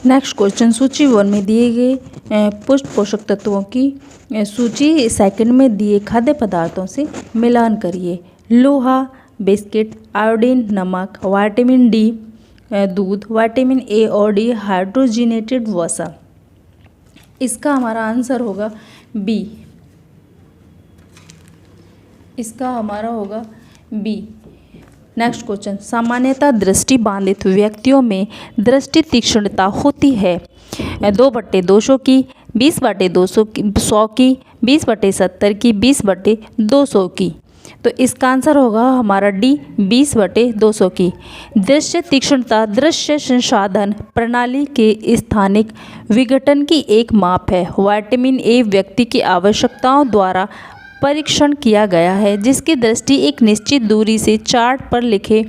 Next question, सूची 1 में दिए गए पुष्ट पोषक तत्वों की सूची सेकंड में दिए खाद्य पदार्थों से मिलान करिए। लोहा, बिस्किट, आयोडीन, नमक, विटामिन डी, दूध, विटामिन ए और डी, हाइड्रोजनेटेड वसा। इसका हमारा आंसर होगा बी। इसका हमारा होगा बी। नेक्स्ट क्वेश्चन, सामान्यतः दृष्टि बाधित व्यक्तियों में दृष्टि तीक्ष्णता होती है 2/200 की, 20/200 की, 100 की, 20/70 की, 20/200 की। तो इसका आंसर होगा हमारा डी, 20/200 की। दृश्य तीक्ष्णता दृश्य संसाधन प्रणाली के स्थानिक विघटन की एक माप है। विटामिन ए व्यक्ति की आवश्यकताओं द्वारा परीक्षण किया गया है, जिसकी दृष्टि एक निश्चित दूरी से चार्ट पर लिखे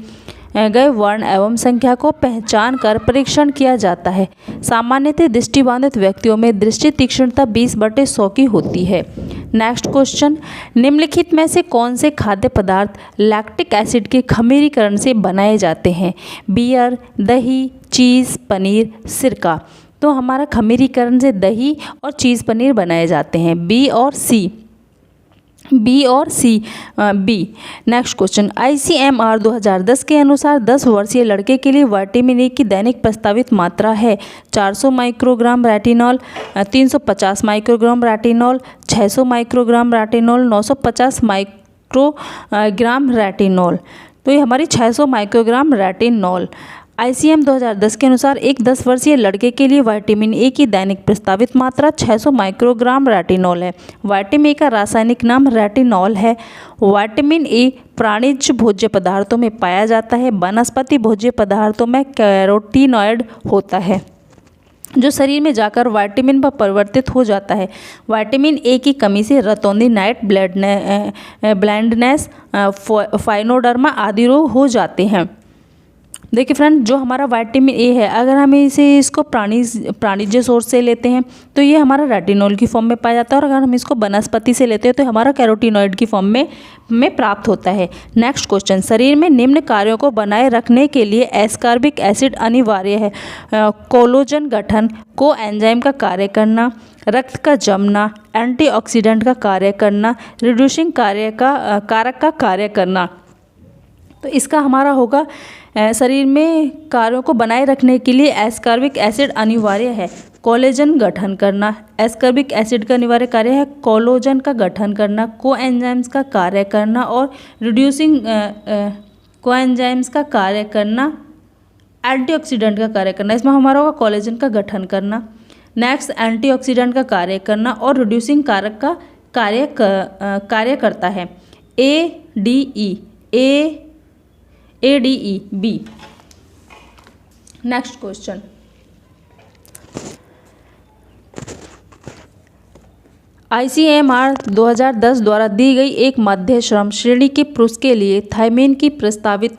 गए वर्ण एवं संख्या को पहचान कर परीक्षण किया जाता है। सामान्यतः दृष्टिबाधित व्यक्तियों में दृष्टि तीक्ष्णता 20/100 की होती है। नेक्स्ट क्वेश्चन, निम्नलिखित में से कौन से खाद्य पदार्थ लैक्टिक एसिड के खमीरीकरण से बनाए जाते हैं? बियर, दही, चीज़, पनीर, सिरका। तो हमारा खमीरीकरण से दही और चीज़ पनीर बनाए जाते हैं। बी और सी, बी। नेक्स्ट क्वेश्चन, ICMR 2010 के अनुसार 10 वर्षीय लड़के के लिए विटामिन ए की दैनिक प्रस्तावित मात्रा है 400 microgram retinol, 350 microgram retinol, 600 microgram retinol, 950 microgram retinol. तो ये हमारी 600 माइक्रोग्राम रेटिनॉल। ICM 2010 के अनुसार एक 10 वर्षीय लड़के के लिए विटामिन ए की दैनिक प्रस्तावित मात्रा 600 माइक्रोग्राम रेटिनॉल है। विटामिन ए का रासायनिक नाम रेटिनॉल है। विटामिन ए प्राणिज भोज्य पदार्थों में पाया जाता है। वनस्पति भोज्य पदार्थों में कैरोटीनॉइड होता है, जो शरीर में जाकर विटामिन पर परिवर्तित हो जाता है। विटामिन ए की कमी से रतौंधी, नाइट ब्लाइंडनेस, फाइनोडर्मा आदि रोग हो जाते हैं। देखिए फ्रेंड, जो हमारा विटामिन ए है, अगर हम इसको प्राणिज सोर्स से लेते हैं तो ये हमारा रेटिनॉल की फॉर्म में पाया जाता है, और अगर हम इसको वनस्पति से लेते हैं तो हमारा कैरोटीनॉइड की फॉर्म में प्राप्त होता है। नेक्स्ट क्वेश्चन, शरीर में निम्न कार्यों को बनाए रखने के लिए एस्कॉर्बिक एसिड अनिवार्य है। कोलेजन गठन, कोएंजाइम का कार्य करना, रक्त का जमना, एंटीऑक्सीडेंट का कार्य करना, रिड्यूसिंग कारक का कार्य करना। तो इसका हमारा होगा शरीर में कार्यों को बनाए रखने के लिए एस्कॉर्बिक एसिड अनिवार्य है। कोलेजन गठन करना, एस्कॉर्बिक एसिड का अनिवार्य कार्य है कोलेजन का गठन करना, कोएंजाइम्स का कार्य करना और रिड्यूसिंग कोएंजाइम्स का कार्य करना, एंटीऑक्सीडेंट का कार्य करना। इसमें हमारा होगा कोलेजन का गठन करना, नेक्स्ट एंटीऑक्सीडेंट का कार्य करना और रिड्यूसिंग कारक का कार्य करता है। ADE, B. Next question, ICMR 2010 द्वारा दी गई एक मध्य श्रम श्रेणी के पुरुष के लिए थायमीन की प्रस्तावित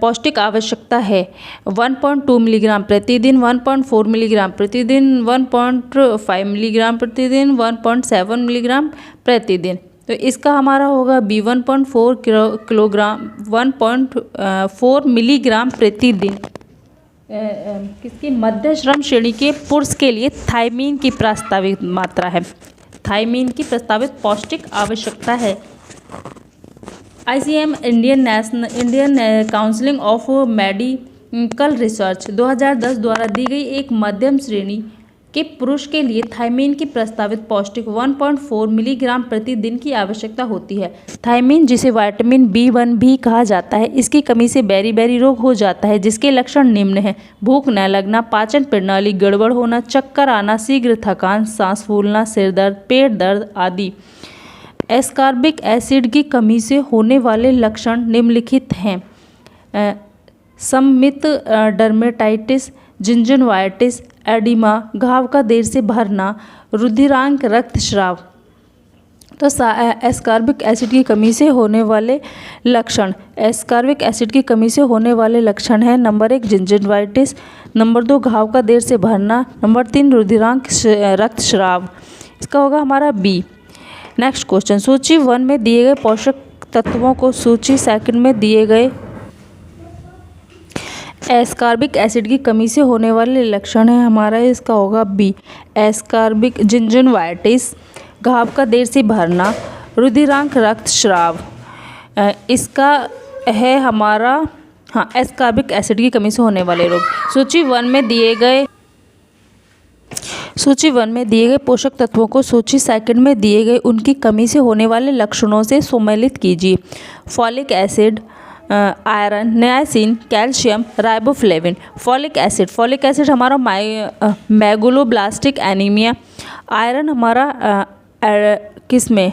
पौष्टिक आवश्यकता है 1.2 मिलीग्राम प्रतिदिन, 1.4 मिलीग्राम प्रतिदिन, 1.5 मिलीग्राम प्रतिदिन, 1.7 मिलीग्राम प्रतिदिन। तो इसका हमारा होगा बी 1.4 किलोग्राम 1.4 मिलीग्राम प्रतिदिन। किसकी? मध्य श्रम श्रेणी के पुरुष के लिए थायमीन की प्रस्तावित मात्रा है, थायमीन की प्रस्तावित पौष्टिक आवश्यकता है। ICM Indian council of medical research 2010 द्वारा दी गई एक मध्यम श्रेणी के पुरुष के लिए थायमीन की प्रस्तावित पौष्टिक 1.4 मिलीग्राम प्रतिदिन की आवश्यकता होती है। थायमीन, जिसे विटामिन B1 भी कहा जाता है, इसकी कमी से बेरी रोग हो जाता है, जिसके लक्षण निम्न हैं: भूख न लगना, पाचन प्रणाली गड़बड़ होना, चक्कर आना, शीघ्र थकान, सांस फूलना, सिर दर्द, पेट दर्द आदि। एस्कॉर्बिक एसिड की कमी से होने वाले लक्षण निम्नलिखित हैं: सममित डर्मेटाइटिस, जिंजिवाइटिस, एडिमा, घाव का देर से भरना, रुधिरांक रक्तस्राव। तो एस्कॉर्बिक एसिड की कमी से होने वाले लक्षण, एस्कॉर्बिक एसिड की कमी से होने वाले लक्षण हैं: नंबर 1 जिंजिवाइटिस, नंबर 2 घाव का देर से भरना, नंबर 3 रुधिरांक रक्तस्राव। इसका होगा हमारा बी। नेक्स्ट क्वेश्चन, सूची 1 में दिए गए पोषक तत्वों को सूची 2 में दिए गए एस्कॉर्बिक एसिड की कमी से होने वाले लक्षण है हमारा, इसका होगा बी, एस्कॉर्बिक जिंजिविटिस, घाव का देर से भरना, रुधिरांक रक्तस्राव। इसका है हमारा एस्कॉर्बिक एसिड की कमी से होने वाले रोग। सूची वन में दिए गए पोषक तत्वों को सूची सेकंड में दिए गए उनकी कमी से होने वाले लक्षणों से सम्मिलित कीजिए। Folic acid, iron, niacin, calcium, riboflavin. Folic acid हमारा मैगुलोब्लास्टिक एनीमिया। आयरन हमारा किस में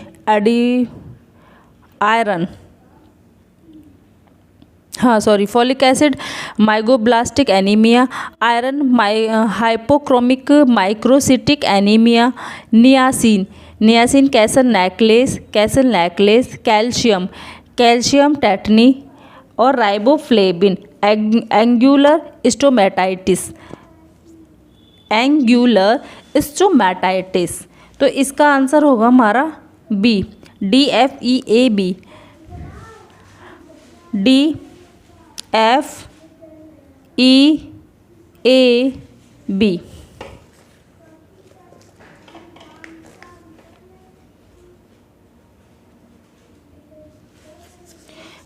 folic acid megaloblastic anaemia, iron hypochromic microcytic anaemia. Niacin Casal necklace, calcium tetany और राइबोफ्लेविन एंगुलर स्टोमेटाइटिस। तो इसका आंसर होगा हमारा बी, DFEAB।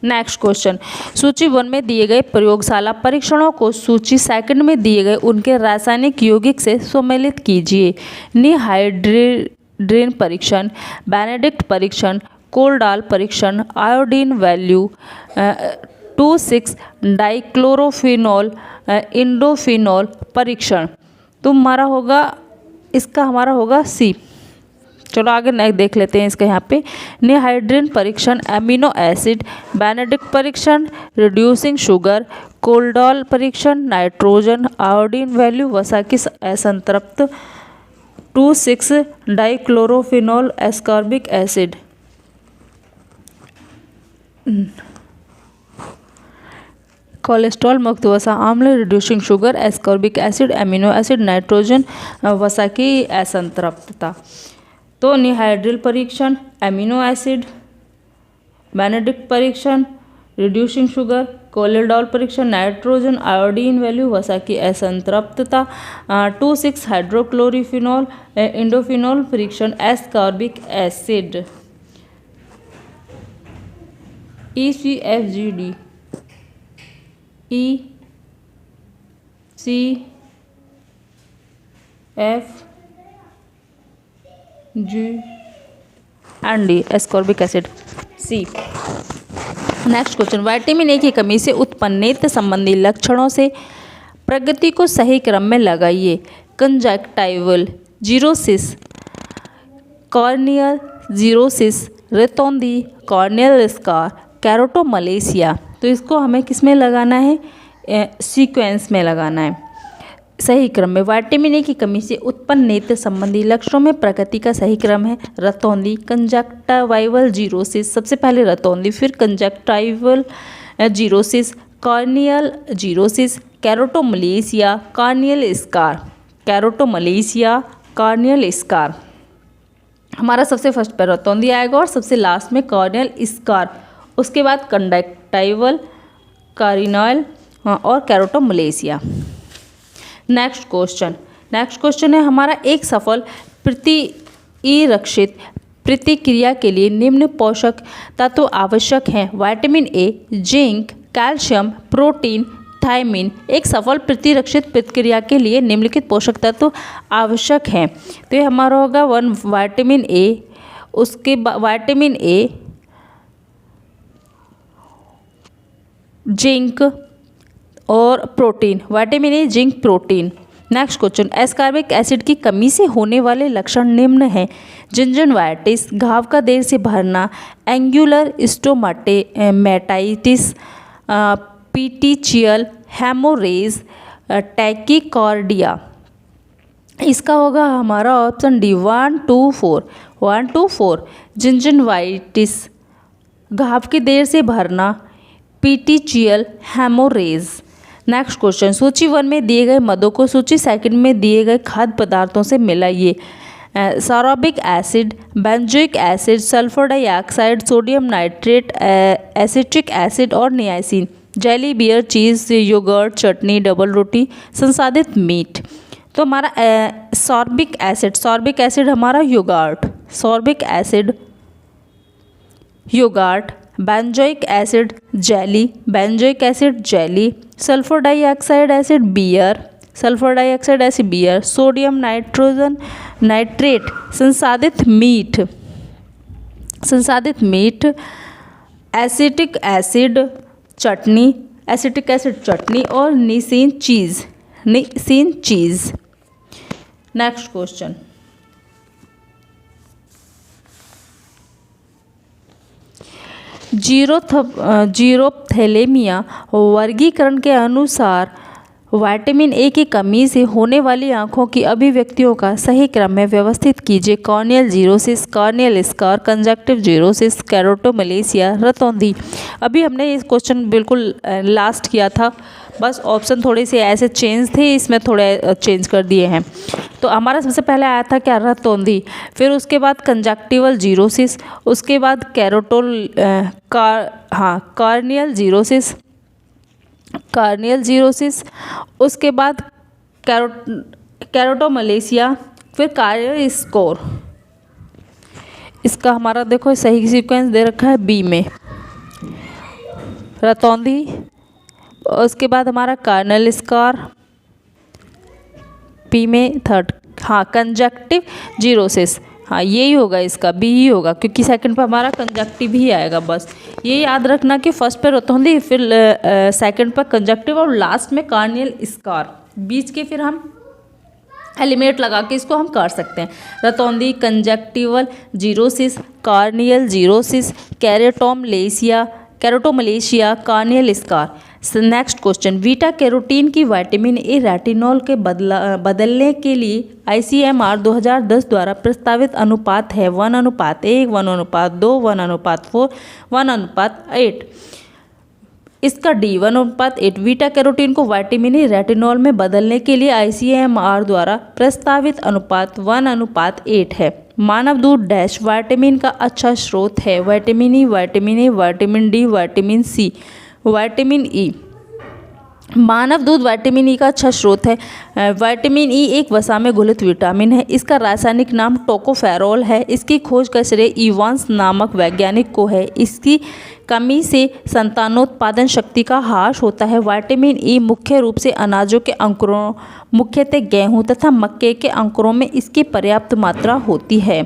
नेक्स्ट क्वेश्चन, सूची वन में दिए गए प्रयोगशाला परीक्षणों को सूची सेकंड में दिए गए उनके रासायनिक यौगिक से सम्मिलित कीजिए। निहाइड्रेन परीक्षण, बेनेडिक्ट परीक्षण, कोल्डाल परीक्षण, आयोडीन वैल्यू, 2,6-डाइक्लोरोफिनॉल इंडोफिनॉल परीक्षण। तो हमारा होगा सी। चलो आगे नेक्स्ट देख लेते हैं इसका यहाँ पे। निहाइड्रेन परीक्षण, एमिनो एसिड, बेनेडिक्ट परीक्षण, रिड्यूसिंग शुगर, कोल्डाल परीक्षण, नाइट्रोजन, आयोडीन वैल्यू, वसा की असंतृप्त, 2,6-डाइक्लोरोफिनॉल एस्कॉर्बिक एसिड। कोलेस्ट्रॉल मुक्त वसा आम्ल, reducing sugar, ascorbic acid, amino acid, nitrogen, वसा की असंतृप्तता। तो निहाइड्रेल परीक्षण, एमिनो एसिड, बेनेडिक्ट परीक्षण, रिड्यूसिंग शुगर, कोलेस्ट्रॉल परीक्षण, नाइट्रोजन, आयोडीन वैल्यू, वसा की असंतृप्तता, 2,6-हाइड्रोक्लोरोफिनॉल इंडोफिनॉल परीक्षण, ascorbic acid. ECFGD, ECFGD ascorbic acid, C. Next question, vitamin A की कमी से उत्पन्न नेत्र संबंधी लक्षणों से प्रगति को सही क्रम में लगाइए। कंजक्टाइवल जीरोसिस, कॉर्नियल जीरोसिस, रेतौंधी, कॉर्नियल स्कार, कैरोटोमलेशिया। तो इसको हमें किस में लगाना है, सीक्वेंस में लगाना है सही क्रम में। विटामिन ए की कमी से उत्पन्न नेत्र संबंधी लक्षणों में प्रगति का सही क्रम है रतौंधी, कंजक्टाइवल जीरोसिस, सबसे पहले रतौंधी, फिर conjunctival xerosis, corneal xerosis, keratomalacia, corneal scar. हमारा सबसे फर्स्ट पे रतौंधी आएगा और सबसे लास्ट में कॉर्नियल स्कार, उसके बाद कंजक्टाइवल, कॉर्नियल और कैरोटोमलेशिया। नेक्स्ट क्वेश्चन है हमारा, एक सफल प्रतिरक्षित प्रतिक्रिया के लिए निम्न पोषक तत्व आवश्यक हैं। Vitamin A, zinc, calcium, protein, thiamine. एक सफल प्रतिरक्षित प्रतिक्रिया के लिए निम्नलिखित पोषक तत्व आवश्यक हैं। तो ये हमारा होगा विटामिन ए, उसके बाद विटामिन ए, जिंक और protein, vitamin A, zinc, protein. Next question, ascorbic acid की कमी से होने वाले लक्षण निम्न हैं। जिंजिविटिस, घाव का देर से भरना, एंगुलर स्टोमेटाइटिस, पीटिचियल हेमोरेज, टैकीकार्डिया। इसका होगा हमारा ऑप्शन डी, 1, 2, 4। जिंजिविटिस, घाव की देर से भरना, पीटिचियल हेमोरेज। नेक्स्ट क्वेश्चन, सूची वन में दिए गए मदों को सूची सेकंड में दिए गए खाद्य पदार्थों से मिलाइए। Sorbic acid, benzoic acid, sulphur dioxide, sodium nitrate, acetic acid और niacin. Jelly, beer, cheese, yogurt, chutney, double रोटी, संसाधित मीट। तो हमारा सॉर्बिक एसिड हमारा yogurt, sorbic acid yogurt, benzoic acid jelly, benzoic acid jelly, sulphur dioxide acid beer, sulphur dioxide acid beer, sodium nitrogen nitrate संसाधित meat, acetic acid chutney और nisin cheese. Next question, xerophthalmia वर्गीकरण के अनुसार vitamin A की कमी से होने वाली आँखों की अभिव्यक्तियों का सही क्रम में व्यवस्थित कीजिए। Corneal xerosis, corneal scar, conjunctival xerosis, keratomalacia, रतौंधी। अभी हमने इस क्वेश्चन बिल्कुल लास्ट किया था, बस ऑप्शन थोड़े से ऐसे चेंज थे, इसमें थोड़े चेंज कर दिए हैं। तो हमारा सबसे पहले आया था क्या, रतौंधी, फिर उसके बाद कंजक्टिवल जीरोसिस, उसके बाद कॉर्नियल जीरोसिस, उसके बाद केरोटोमलेशिया, फिर कॉर्नियल स्कोर। इसका हमारा देखो सही सीक्वेंस दे रखा है बी में, रतौंधी, उसके बाद हमारा कॉर्नियल स्कार, पी में थर्ड, हाँ कंजक्टिव जीरोसिस, हाँ यही होगा, इसका बी ही होगा, क्योंकि सेकंड पर हमारा कंजक्टिव ही आएगा। बस ये याद रखना कि फर्स्ट पे रतौंधी, फिर सेकंड पर कंजक्टिव और लास्ट में कॉर्नियल स्कार, बीच के फिर हम एलिमेट लगा के इसको हम कर सकते हैं। रतौंधी, conjunctival xerosis, corneal xerosis, keratomalacia, corneal scar. Next question, beta carotene की विटामिन ए रेटिनॉल के बदलने के लिए ICMR 2010 द्वारा प्रस्तावित अनुपात है 1:1, 1:2, 1:4, 1:8। इसका D 1:8। बीटा कैरोटीन को विटामिन ए रेटिनॉल में बदलने के लिए ICMR द्वारा प्रस्तावित अनुपात 1:8 है। मानव दूध डैश विटामिन का अच्छा स्रोत है, vitamin E, vitamin A, vitamin D, vitamin C. Vitamin E, मानव दूध विटामिन ई का अच्छा स्रोत है। विटामिन ई एक वसा में घुलित विटामिन है। इसका रासायनिक नाम टोकोफेरोल है। इसकी खोज का श्रेय इवांस नामक वैज्ञानिक को है। इसकी कमी से संतानोत्पादन शक्ति का ह्रास होता है। विटामिन ई मुख्य रूप से अनाजों के अंकुरों, मुख्यतः गेहूं तथा मक्के के अंकुरों में इसकी पर्याप्त मात्रा होती है।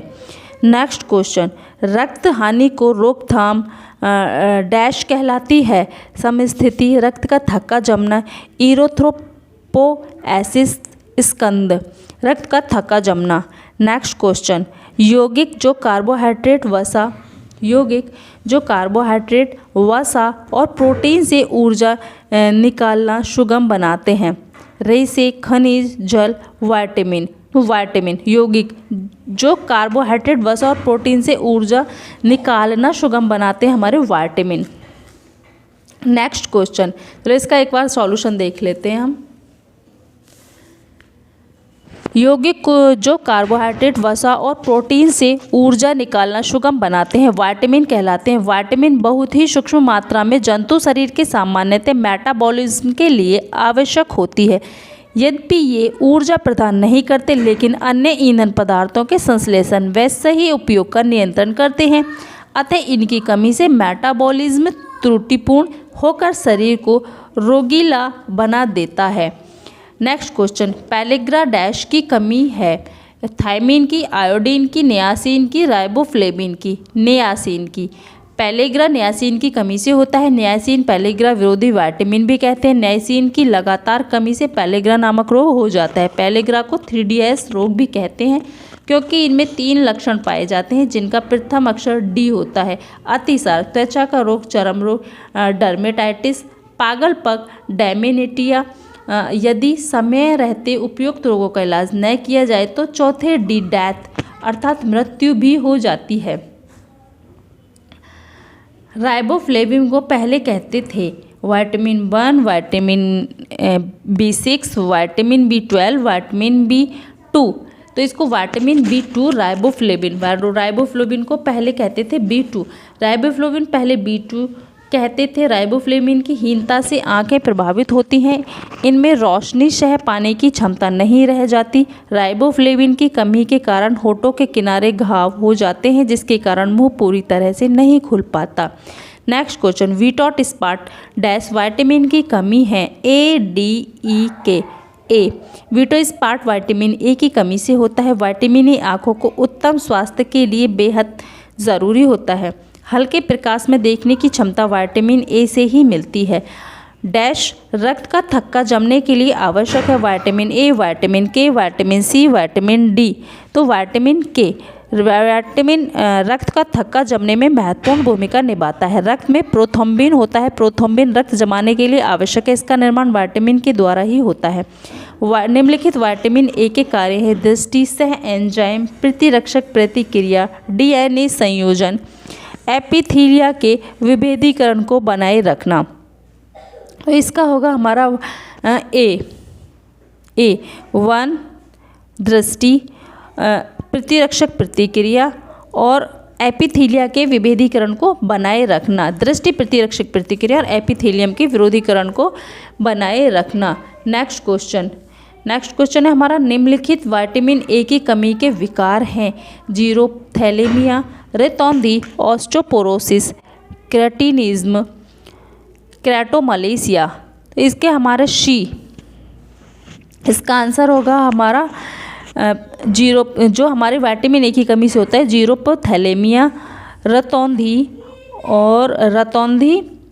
नेक्स्ट क्वेश्चन, रक्त हानि को रोकथाम डैश कहलाती है। समस्थिति, रक्त का थक्का जमना, इरिथ्रोपोएसिस, स्कंद, रक्त का थक्का जमना। नेक्स्ट क्वेश्चन, यौगिक जो कार्बोहाइड्रेट वसा और प्रोटीन से ऊर्जा निकालना सुगम बनाते हैं। रेसे, खनिज, जल, विटामिन। यौगिक जो कार्बोहाइड्रेट वसा और प्रोटीन से ऊर्जा निकालना सुगम बनाते हैं हमारे विटामिन। नेक्स्ट क्वेश्चन, तो इसका एक बार सॉल्यूशन देख लेते हैं हम। यौगिक जो कार्बोहाइड्रेट वसा और प्रोटीन से ऊर्जा निकालना सुगम बनाते हैं विटामिन कहलाते हैं। विटामिन बहुत ही सूक्ष्म मात्रा में जंतु शरीर के सामान्यतः मेटाबॉलिज्म के लिए आवश्यक होती है। यद्यपि ये ऊर्जा प्रदान नहीं करते, लेकिन अन्य ईंधन पदार्थों के संश्लेषण व सही उपयोग का नियंत्रण करते हैं। अतः इनकी कमी से मेटाबॉलिज्म त्रुटिपूर्ण होकर शरीर को रोगीला बना देता है। नेक्स्ट क्वेश्चन, पेलिग्रा डैश की कमी है। थायमिन की, आयोडीन की, नियासिन की, राइबोफ्लेविन की। नियासिन की। पेलिग्रा नियासिन की कमी से होता है। नियासिन पेलिग्रा विरोधी विटामिन भी कहते हैं। नियासिन की लगातार कमी से पेलिग्रा नामक रोग हो जाता है। पेलिग्रा को 3DS रोग भी कहते हैं, क्योंकि इनमें 3 लक्षण पाए जाते हैं, जिनका प्रथम अक्षर D होता है। अतिसार, त्वचा का रोग, चर्म रोग, डर्मेटाइटिस, पागलपन, डेमेनिटिया। यदि समय रहते उपयुक्त रोगों का इलाज न किया जाए तो चौथे D डेथ अर्थात मृत्यु भी हो जाती है। राइबोफ्लेविन को पहले कहते थे vitamin 1, vitamin B6, vitamin B12, vitamin B2। तो इसको विटामिन B2 राइबोफ्लेविन को पहले कहते थे B2। राइबोफ्लेविन पहले B2 कहते थे राइबोफ्लेविन की हीनता से आंखें प्रभावित होती हैं, इनमें रोशनी सह पाने की क्षमता नहीं रह जाती। राइबोफ्लेविन की कमी के कारण होठों के किनारे घाव हो जाते हैं, जिसके कारण मुंह पूरी तरह से नहीं खुल पाता। नेक्स्ट क्वेश्चन, वीटॉट स्पार्ट डैश विटामिन की कमी है, ADE ए। वीटो स्पार्ट विटामिन ए की कमी से होता है। विटामिन ए आँखों को उत्तम स्वास्थ्य के लिए बेहद ज़रूरी होता है। हल्के प्रकाश में देखने की क्षमता विटामिन ए से ही मिलती है। डैश रक्त का थक्का जमने के लिए आवश्यक है, vitamin A, vitamin K, vitamin C, vitamin D. तो विटामिन के रक्त का थक्का जमने में महत्वपूर्ण भूमिका निभाता है। रक्त में प्रोथ्रोम्बिन होता है, प्रोथ्रोम्बिन रक्त जमाने के लिए आवश्यक है, इसका निर्माण विटामिन के द्वारा ही होता है। निम्नलिखित विटामिन ए के कार्य है, दृष्टि, सह एंजाइम, प्रतिरक्षक प्रतिक्रिया, DNA संयोजन, एपिथीलिया के विभेदीकरण को बनाए रखना। तो इसका होगा हमारा ए 1 दृष्टि, प्रतिरक्षक प्रतिक्रिया और एपिथीलिया के विभेदीकरण को बनाए रखना। दृष्टि, प्रतिरक्षक प्रतिक्रिया और एपिथेलियम के विरोधीकरण को बनाए रखना। नेक्स्ट क्वेश्चन है हमारा, निम्नलिखित विटामिन ए की कमी के विकार हैं, जीरो थैलेमिया, रेतौंधी, ऑस्टियोपोरोसिस, क्रेटिनिज्म, क्रेटोमलेशिया। तो इसके हमारे इसका आंसर होगा हमारा जो हमारे विटामिन ए की कमी से होता है, जीरोथैलेमिया,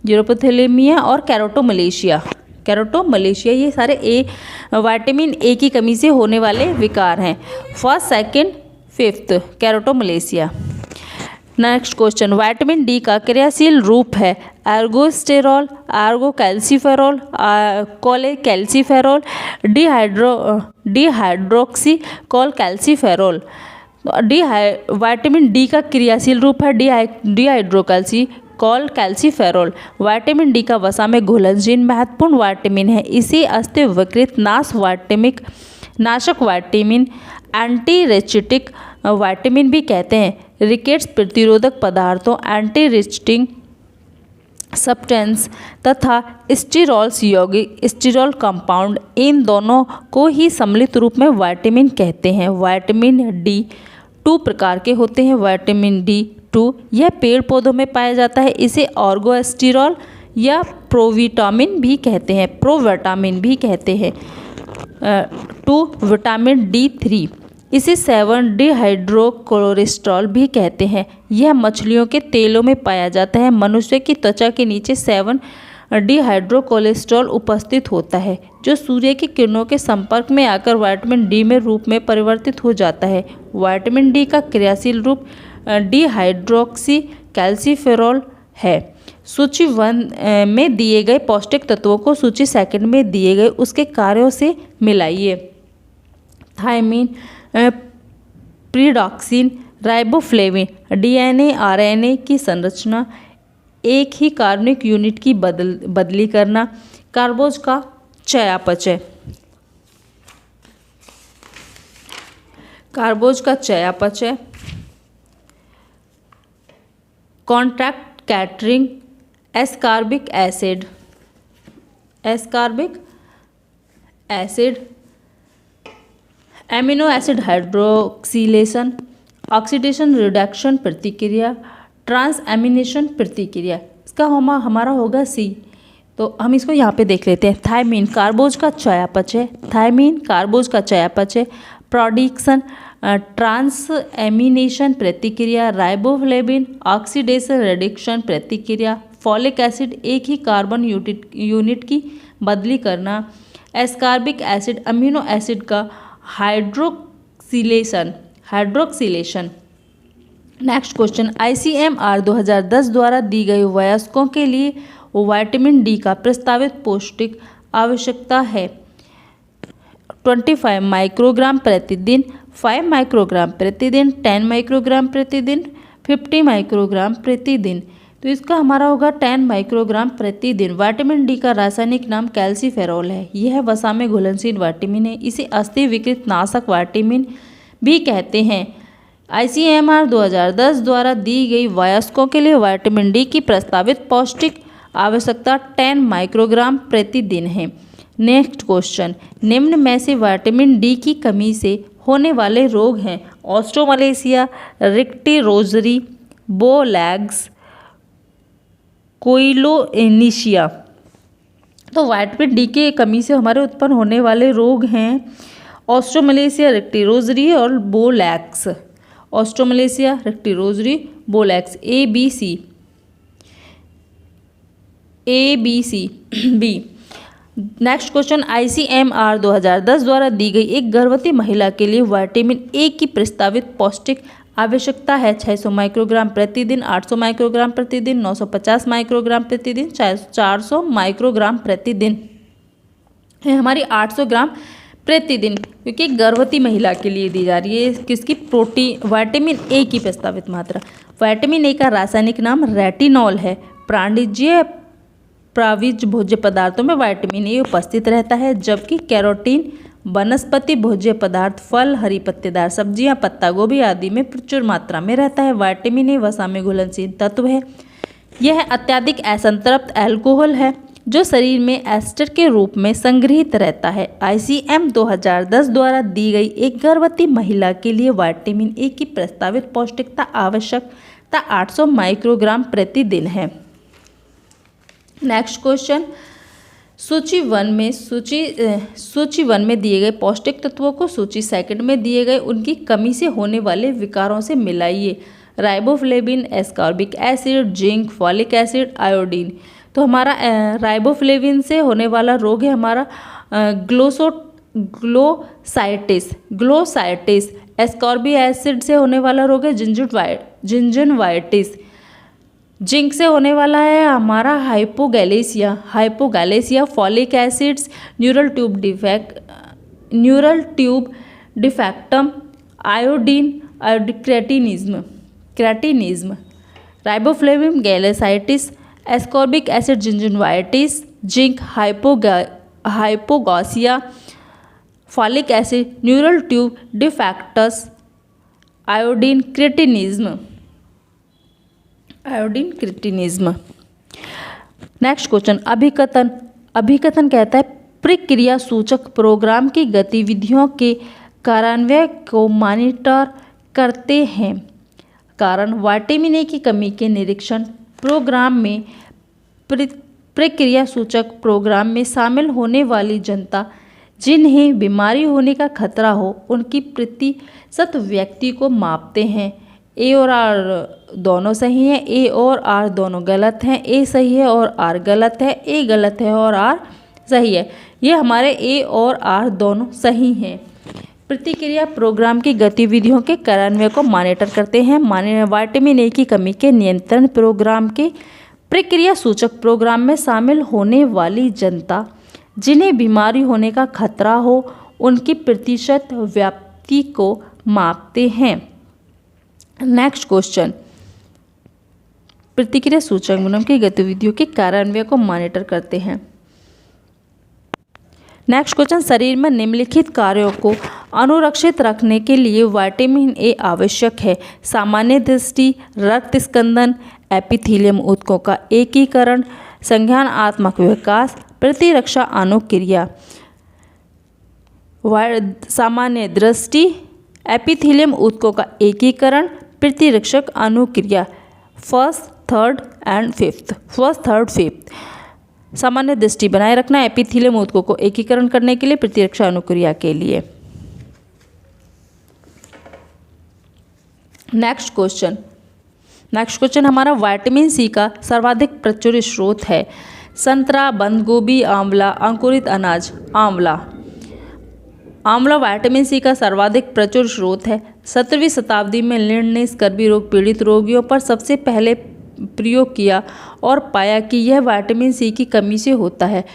जीरोथैलेमिया और कैरोटोमलेशिया ये सारे विटामिन ए की कमी से होने वाले विकार हैं। First, second, fifth keratomalacia. Next question, vitamin D का क्रियाशील रूप है, ergosterol, ergocalciferol, cholecalciferol, dihydroxy cholecalciferol. Vitamin D का क्रियाशील रूप है डिहाइड्रोक्सी कोलकैल्सिफेरॉल। विटामिन डी का वसा में घुलनशील महत्वपूर्ण विटामिन है, इसे अस्थिविकृत नाशक विटामिन, एंटीरेचिटिक विटामिन भी कहते हैं। रिकेट्स प्रतिरोधक पदार्थों, एंटी रिचिटिंग सब्सटेंस तथा स्टीरॉल्स यौगिक, स्टीरॉल कंपाउंड, इन दोनों को ही सम्मिलित रूप में विटामिन कहते हैं। विटामिन डी 2 प्रकार के होते हैं। विटामिन D2 यह पेड़ पौधों में पाया जाता है, इसे ऑर्गोस्टीरॉल या प्रोविटामिन भी कहते हैं। 2 विटामिन D3 इसे 7 डिहाइड्रोकोलेस्ट्रॉल भी कहते हैं। यह मछलियों के तेलों में पाया जाता है। मनुष्य की त्वचा के नीचे 7 डिहाइड्रोकोलेस्ट्रॉल उपस्थित होता है, जो सूर्य की किरणों के संपर्क में आकर विटामिन डी में रूप में परिवर्तित हो जाता है। विटामिन डी का क्रियाशील रूप डिहाइड्रोक्सी कैल्सिफेरॉल है। सूची 1 में दिए गए पौष्टिक तत्वों को सूची 2 में दिए गए उसके कार्यों से मिलाइए। थायमीन, प्रीडॉक्सिन, राइबोफ्लेविन, DNA RNA की संरचना, एक ही कार्बनिक यूनिट की बदली करना, कार्बोज का चयापचय, contract catering, ascorbic acid, amino acid hydroxylation, oxidation reduction प्रतिक्रिया, ट्रांसएमिनेशन प्रतिक्रिया। इसका हमारा होगा C। तो हम इसको यहाँ पे देख लेते हैं। थायमीन कार्बोज का चयापचय, प्रोडक्शन ट्रांसएमिनेशन प्रतिक्रिया, राइबोफ्लेविन ऑक्सीडेशन रिडक्शन प्रतिक्रिया, फॉलिक एसिड एक ही कार्बन यूनिट की बदली करना, एस्कॉर्बिक एसिड अमीनो एसिड का हाइड्रोक्सिलेशन। नेक्स्ट क्वेश्चन, ICMR 2010 द्वारा दी गई वयस्कों के लिए विटामिन डी का प्रस्तावित पौष्टिक आवश्यकता है 25 माइक्रोग्राम प्रतिदिन, 5 माइक्रोग्राम प्रतिदिन, 10 माइक्रोग्राम प्रतिदिन, 50 माइक्रोग्राम प्रतिदिन। तो इसका हमारा होगा 10 माइक्रोग्राम प्रतिदिन। विटामिन डी का रासायनिक नाम कैल्सिफेरॉल है। यह वसा में घुलनशील विटामिन है, इसे अस्थि विकृत नाशक विटामिन भी कहते हैं। ICMR 2010 द्वारा दी गई वयस्कों के लिए विटामिन डी की प्रस्तावित पौष्टिक आवश्यकता 10 माइक्रोग्राम प्रतिदिन है। नेक्स्ट क्वेश्चन, निम्न में से विटामिन डी की कमी से होने वाले रोग हैं ऑस्ट्रोमलेशिया, रिक्टी रोजरी, बोलैग्स, कोइलोनिशिया। तो विटामिन डी की कमी से हमारे उत्पन्न होने वाले रोग हैं ऑस्ट्रोमलेशिया, रिक्टी रोजरी और bowlegs. Osteomalacia, rickety rosary, bowlegs, A B C B. Next question, ICMR 2010 द्वारा दी गई एक गर्भवती महिला के लिए विटामिन ए की प्रस्तावित पौष्टिक आवश्यकता है 600 माइक्रोग्राम प्रतिदिन, 800 माइक्रोग्राम प्रतिदिन, 950 माइक्रोग्राम प्रतिदिन, 400 माइक्रोग्राम प्रतिदिन। है हमारी 800 ग्राम प्रतिदिन, क्योंकि गर्भवती महिला के लिए दी जा रही है। किसकी? प्रोटीन विटामिन ए की प्रस्तावित मात्रा। विटामिन ए का रासायनिक नाम रेटिनॉल है। प्राविज भोज्य पदार्थों में विटामिन ए उपस्थित रहता है, जबकि कैरोटीन वनस्पति भोज्य पदार्थ, फल, हरी पत्तेदार सब्जियां, पत्ता गोभी आदि में प्रचुर मात्रा में रहता है। विटामिन ए वसा में घुलनशील तत्व है। यह अत्यधिक असंतृप्त अल्कोहल है जो शरीर में एस्टर के रूप में संग्रहित रहता है। ICM 2010 द्वारा दी गई एक गर्भवती महिला के लिए विटामिन ए की प्रस्तावित पौष्टिकता आवश्यकता 800 माइक्रोग्राम प्रतिदिन है। नेक्स्ट क्वेश्चन, सूची वन में दिए गए पौष्टिक तत्वों को सूची सेकंड में दिए गए उनकी कमी से होने वाले विकारों से मिलाइए। Riboflavin, ascorbic acid, zinc, folic acid, iodine. तो हमारा राइबोफ्लेविन से होने वाला रोग है हमारा ग्लोसाइटिस। एस्कॉर्बिक एसिड से होने वाला रोग है जिंजिनवाइटिस। जिंक से होने वाला है हमारा hypogeusia. Folic acids neural tube defects, iodine cretinism. Riboflavin glossitis, ascorbic acid gingivitis, zinc hypogeusia, folic acid neural tube defects, iodine cretinism. Next question, अभिकथन कहता है प्रक्रिया सूचक प्रोग्राम की गतिविधियों के कार्यान्वयन को मॉनिटर करते हैं। कारण विटामिन ए की कमी के निरीक्षण प्रोग्राम में प्रक्रिया सूचक प्रोग्राम में शामिल होने वाली जनता जिन्हें बीमारी होने का खतरा हो उनकी प्रतिशत व्यक्ति को मापते हैं। ए और आर दोनों सही हैं, ए और आर दोनों गलत हैं। ए सही है और आर गलत है, ए गलत है और आर सही है। ये हमारे ए और आर दोनों सही हैं। प्रतिक्रिया प्रोग्राम की गतिविधियों के कार्यान्वयन को मॉनिटर करते हैं। विटामिन ए की कमी के नियंत्रण प्रोग्राम के प्रक्रिया सूचक प्रोग्राम में शामिल होने वाली जनता जिन्हें बीमारी होने का खतरा हो उनकी प्रतिशत व्याप्ति को मापते हैं। नेक्स्ट क्वेश्चन, प्रतिक्रिया सूचक प्रोग्राम की गतिविधियों के कार्यान्वयन को मॉनिटर करते हैं। नेक्स्ट क्वेश्चन, शरीर में निम्नलिखित कार्यों को अनुरक्षित रखने के लिए विटामिन ए आवश्यक है। सामान्य दृष्टि, रक्त स्कंदन, एपिथेलियम ऊतकों का एकीकरण, संज्ञानात्मक विकास, प्रतिरक्षा अनुक्रिया। सामान्य दृष्टि, एपिथेलियम ऊतकों का एकीकरण, प्रतिरक्षक अनुक्रिया। First, third, fifth. सामान्य दृष्टि बनाए रखना एपिथेलियम ऊतकों को एकीकरण करने के लिए, प्रतिरक्षा अनुक्रिया के लिए। नेक्स्ट क्वेश्चन हमारा विटामिन सी का सर्वाधिक प्रचुर स्रोत है। संतरा, बंद गोभी, आंवला, अंकुरित अनाज। आंवला विटामिन सी का सर्वाधिक प्रचुर स्रोत है। 17वीं शताब्दी में लिंड ने स्कर्वी रोग पीड़ित रोगियों पर सबसे पहले प्रयोग किया और पाया कि यह विटामिन सी की कमी से होता है।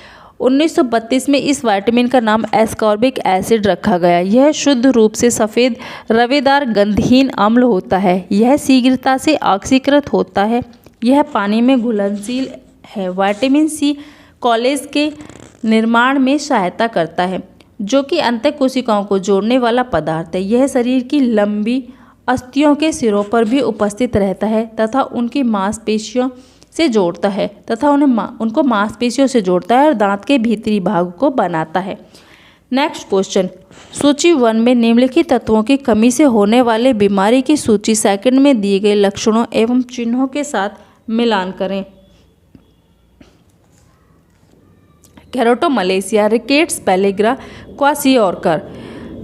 1932 में इस विटामिन का नाम एस्कॉर्बिक एसिड रखा गया। यह शुद्ध रूप से सफ़ेद रवेदार गंधहीन अम्ल होता है। यह शीघ्रता से ऑक्सीकृत होता है। यह पानी में घुलनशील है। विटामिन सी कोलेज के निर्माण में सहायता करता है जो कि अंतः कोशिकाओं को जोड़ने वाला पदार्थ है। यह शरीर की लंबी अस्थियों के सिरों पर भी उपस्थित रहता है तथा उनकी मांसपेशियों से जोड़ता है तथा उनको मांसपेशियों से जोड़ता है और दांत के भीतरी भाग को बनाता है। नेक्स्ट क्वेश्चन, सूची 1 में निम्नलिखित तत्वों की कमी से होने वाले बीमारी की सूची सेकंड में दिए गए लक्षणों एवं चिन्हों के साथ मिलान करें। केरोटोमलेशिया, रिकेट्स, पेलेग्रा, क्वासियोरकर।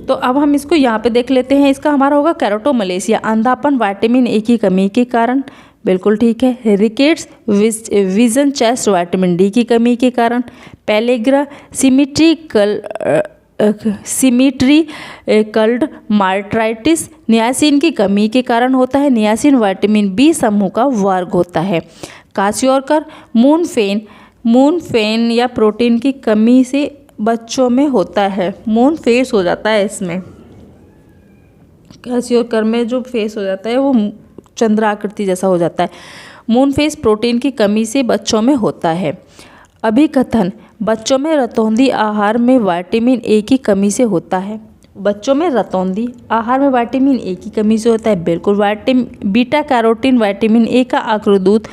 तो अब हम इसको यहाँ पे देख लेते हैं। इसका हमारा होगा केरोटोमलेशिया, अंधापन विटामिन ए की कमी के कारण, बिल्कुल ठीक है। Rickets, vision, chest, vitamin D की कमी के कारण। पेलेग्रा, सिमिट्री कल्ड मार्ट्राइटिस, नियासिन की कमी के कारण होता है। नियासिन विटामिन बी समूह का वर्ग होता है। क्वासियोरकर, मून फेन या प्रोटीन की कमी से बच्चों में होता है। मून फेस हो जाता है इसमें, क्वासियोरकर में जो फेस हो जाता है वो चंद्राकृति जैसा हो जाता है। मून फेस प्रोटीन की कमी से बच्चों में होता है। अभिकथन, बच्चों में रतौंधी आहार में विटामिन ए की कमी से होता है। बच्चों में रतौंधी आहार में विटामिन ए की कमी से होता है, बिल्कुल। बीटा कैरोटीन विटामिन ए का अग्रदूत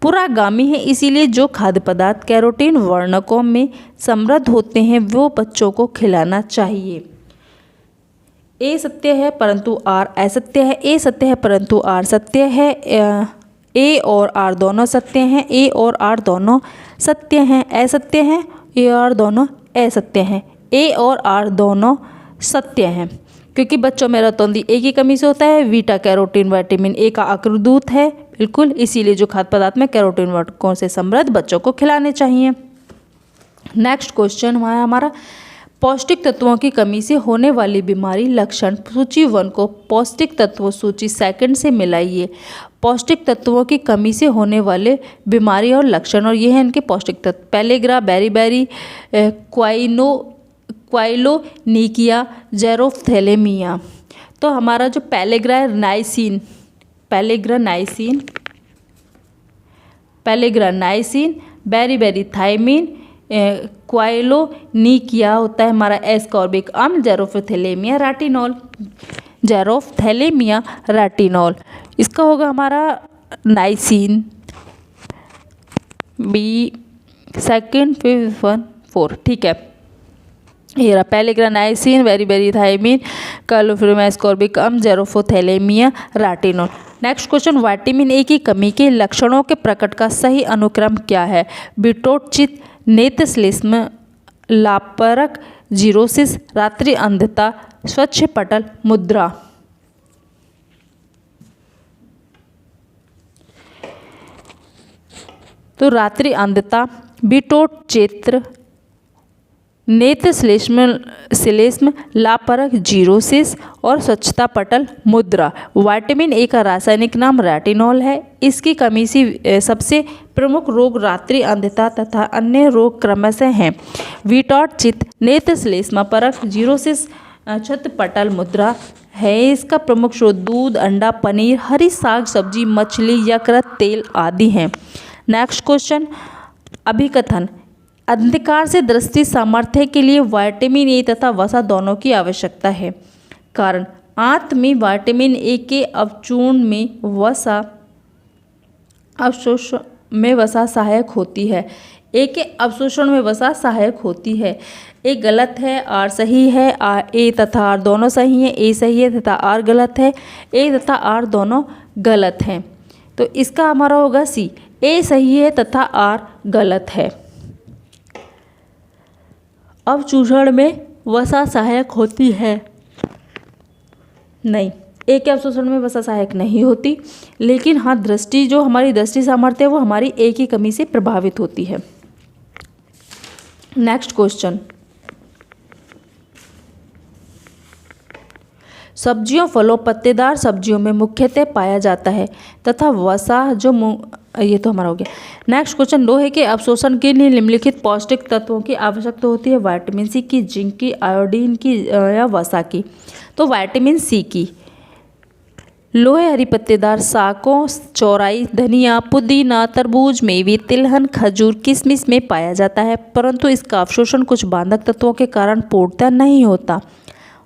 पुरागामी है, इसीलिए जो खाद्य पदार्थ कैरोटीन वर्णकों में समृद्ध होते हैं वो बच्चों को खिलाना चाहिए। ए सत्य है परंतु आर असत्य है। ए सत्य है परंतु आर सत्य है। ए और आर दोनों सत्य हैं। ए और आर दोनों सत्य हैं। असत्य हैं। ए और दोनों असत्य हैं। ए और आर दोनों सत्य हैं क्योंकि बच्चों में रतौंधी ए की कमी से होता है। बीटा कैरोटीन विटामिन ए का अग्रदूत है, बिल्कुल, इसीलिए जो खाद्य पदार्थ में कैरोटीन वर्णकों से समृद्ध बच्चों को खिलाने चाहिए। नेक्स्ट क्वेश्चन हमारा पौष्टिक तत्वों की कमी से होने वाली बीमारी लक्षण। सूची 1 को पौष्टिक तत्वों सूची सेकंड से मिलाइए। पौष्टिक तत्वों की कमी से होने वाले बीमारी और लक्षण, और ये हैं इनके पौष्टिक तत्व। Pellagra, beriberi, koilonychia, xerophthalmia. तो हमारा जो पेलेग्रा है, पेलेग्रानाइसिन, बेरीबेरी थाइमिन, क्वाइलोनिकिया होता है हमारा एस्कॉर्बिक अम्ल, जेरोफ्थैलेमिया रेटिनॉल। इसका होगा हमारा नाइसिन, बी सेकेंड, 5, 1, 4, ठीक है। ये रहा pellagra niacin, beriberi thiamine, koilonychia, ascorbic अम्ल, xerophthalmia retinol. Next question, vitamin A की कमी के लक्षणों के प्रकट का सही अनुक्रम क्या है। बिटोचित, नेत्रश्लेष्म, लापरक, जीरोसिस, रात्रि अंधता, स्वच्छ पटल मुद्रा। तो रात्रि अंधता, बिटोचित्र, नेत्रश्लेष्म, लापरक, जीरोसिस और स्वच्छता पटल मुद्रा। विटामिन ए का रासायनिक नाम रेटिनॉल है। इसकी कमी से सबसे प्रमुख रोग रात्रि अंधता तथा अन्य रोग क्रमशः हैं बिटोचित, नेत्रश्लेष्म, परक, जीरोसिस, छत पटल मुद्रा है। इसका प्रमुख स्रोत दूध, अंडा, पनीर, हरी साग सब्जी, मछली, यकृत तेल आदि हैं। नेक्स्ट क्वेश्चन, अभिकथन, अंधकार से दृष्टि सामर्थ्य के लिए विटामिन ए तथा वसा दोनों की आवश्यकता है। कारण, आंत में विटामिन ए के अवचूर्ण में अवशोषण में वसा सहायक होती है। ए के अवशोषण में वसा सहायक होती है। ए गलत है, आर सही है। ए तथा आर दोनों सही हैं। ए सही है तथा आर गलत है। ए तथा आर दोनों गलत हैं। तो इसका हमारा होगा सी, ए सही है तथा आर गलत है। अवचूषण में वसा सहायक होती है, नहीं, ए के अवशोषण में वसा सहायक नहीं होती, लेकिन हाँ दृष्टि, जो हमारी दृष्टि सामर्थ्य है वो हमारी ए की कमी से प्रभावित होती है। नेक्स्ट क्वेश्चन, सब्जियों, फलों, पत्तेदार सब्जियों में मुख्यतः पाया जाता है तथा वसा जो ये तो हमारा हो गया। नेक्स्ट क्वेश्चन, लोहे के अवशोषण के लिए निम्नलिखित पौष्टिक तत्वों की आवश्यकता होती है। विटामिन सी की, जिंक की, आयोडीन की या वसा की। तो विटामिन सी की। लोहे हरी पत्तेदार शाकों, चौराई, धनिया, पुदीना, तरबूज, मेवे, तिलहन, खजूर, किशमिश में पाया जाता है, परंतु इसका अवशोषण कुछ बांधक तत्वों के कारण पूर्णतः नहीं होता।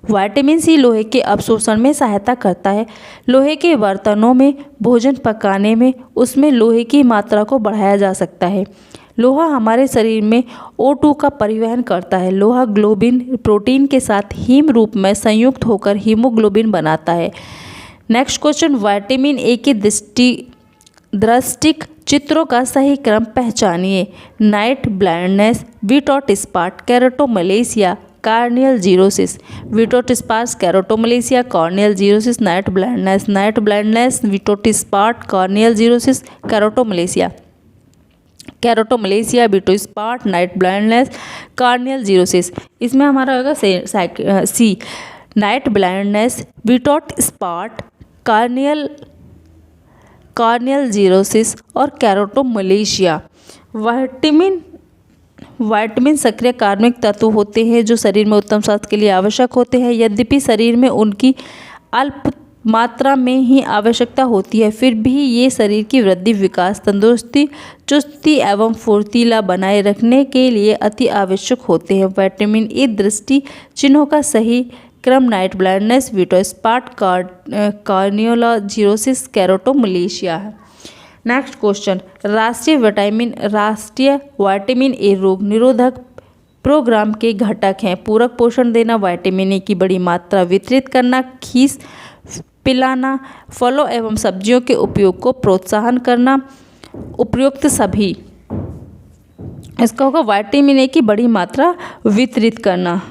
विटामिन सी लोहे के अवशोषण में सहायता करता है। लोहे के बर्तनों में भोजन पकाने में उसमें लोहे की मात्रा को बढ़ाया जा सकता है। लोहा हमारे शरीर में O2 का परिवहन करता है। लोहा ग्लोबिन प्रोटीन के साथ हीम रूप में संयुक्त होकर हीमोग्लोबिन बनाता है। नेक्स्ट क्वेश्चन, विटामिन ए के दृष्टिक चित्रों का सही क्रम पहचानिए। Night blindness, Bitot spot, keratomalacia, corneal xerosis. Bitot spot, keratomalacia, corneal xerosis, night blindness, Bitot spot, corneal xerosis, keratomalacia. Bitot spot, night blindness, corneal xerosis. इसमें हमारा होगा C, night blindness, Bitot spot, corneal xerosis और keratomalacia. Vitamin सक्रिय कार्बनिक तत्व होते हैं जो शरीर में उत्तम स्वास्थ्य के लिए आवश्यक होते हैं। यद्यपि शरीर में उनकी अल्प मात्रा में ही आवश्यकता होती है, फिर भी ये शरीर की वृद्धि, विकास, तंदुरुस्ती, चुस्ती एवं फुर्तीला बनाए रखने के लिए अति आवश्यक होते हैं। विटामिन ए दृष्टि चिन्हों का सही क्रम नाइट ब्लाइंडनेस, विटो स्पॉट, कार्नियल जीरोसिस, केराटोमलेशिया है। नेक्स्ट क्वेश्चन, राष्ट्रीय विटामिन ए रोग निरोधक प्रोग्राम के घटक हैं। पूरक पोषण देना, विटामिन ए की बड़ी मात्रा वितरित करना, खीस पिलाना, फलों एवं सब्जियों के उपयोग को प्रोत्साहन करना, उपयुक्त सभी। इसका होगा विटामिन ए की बड़ी मात्रा वितरित करना।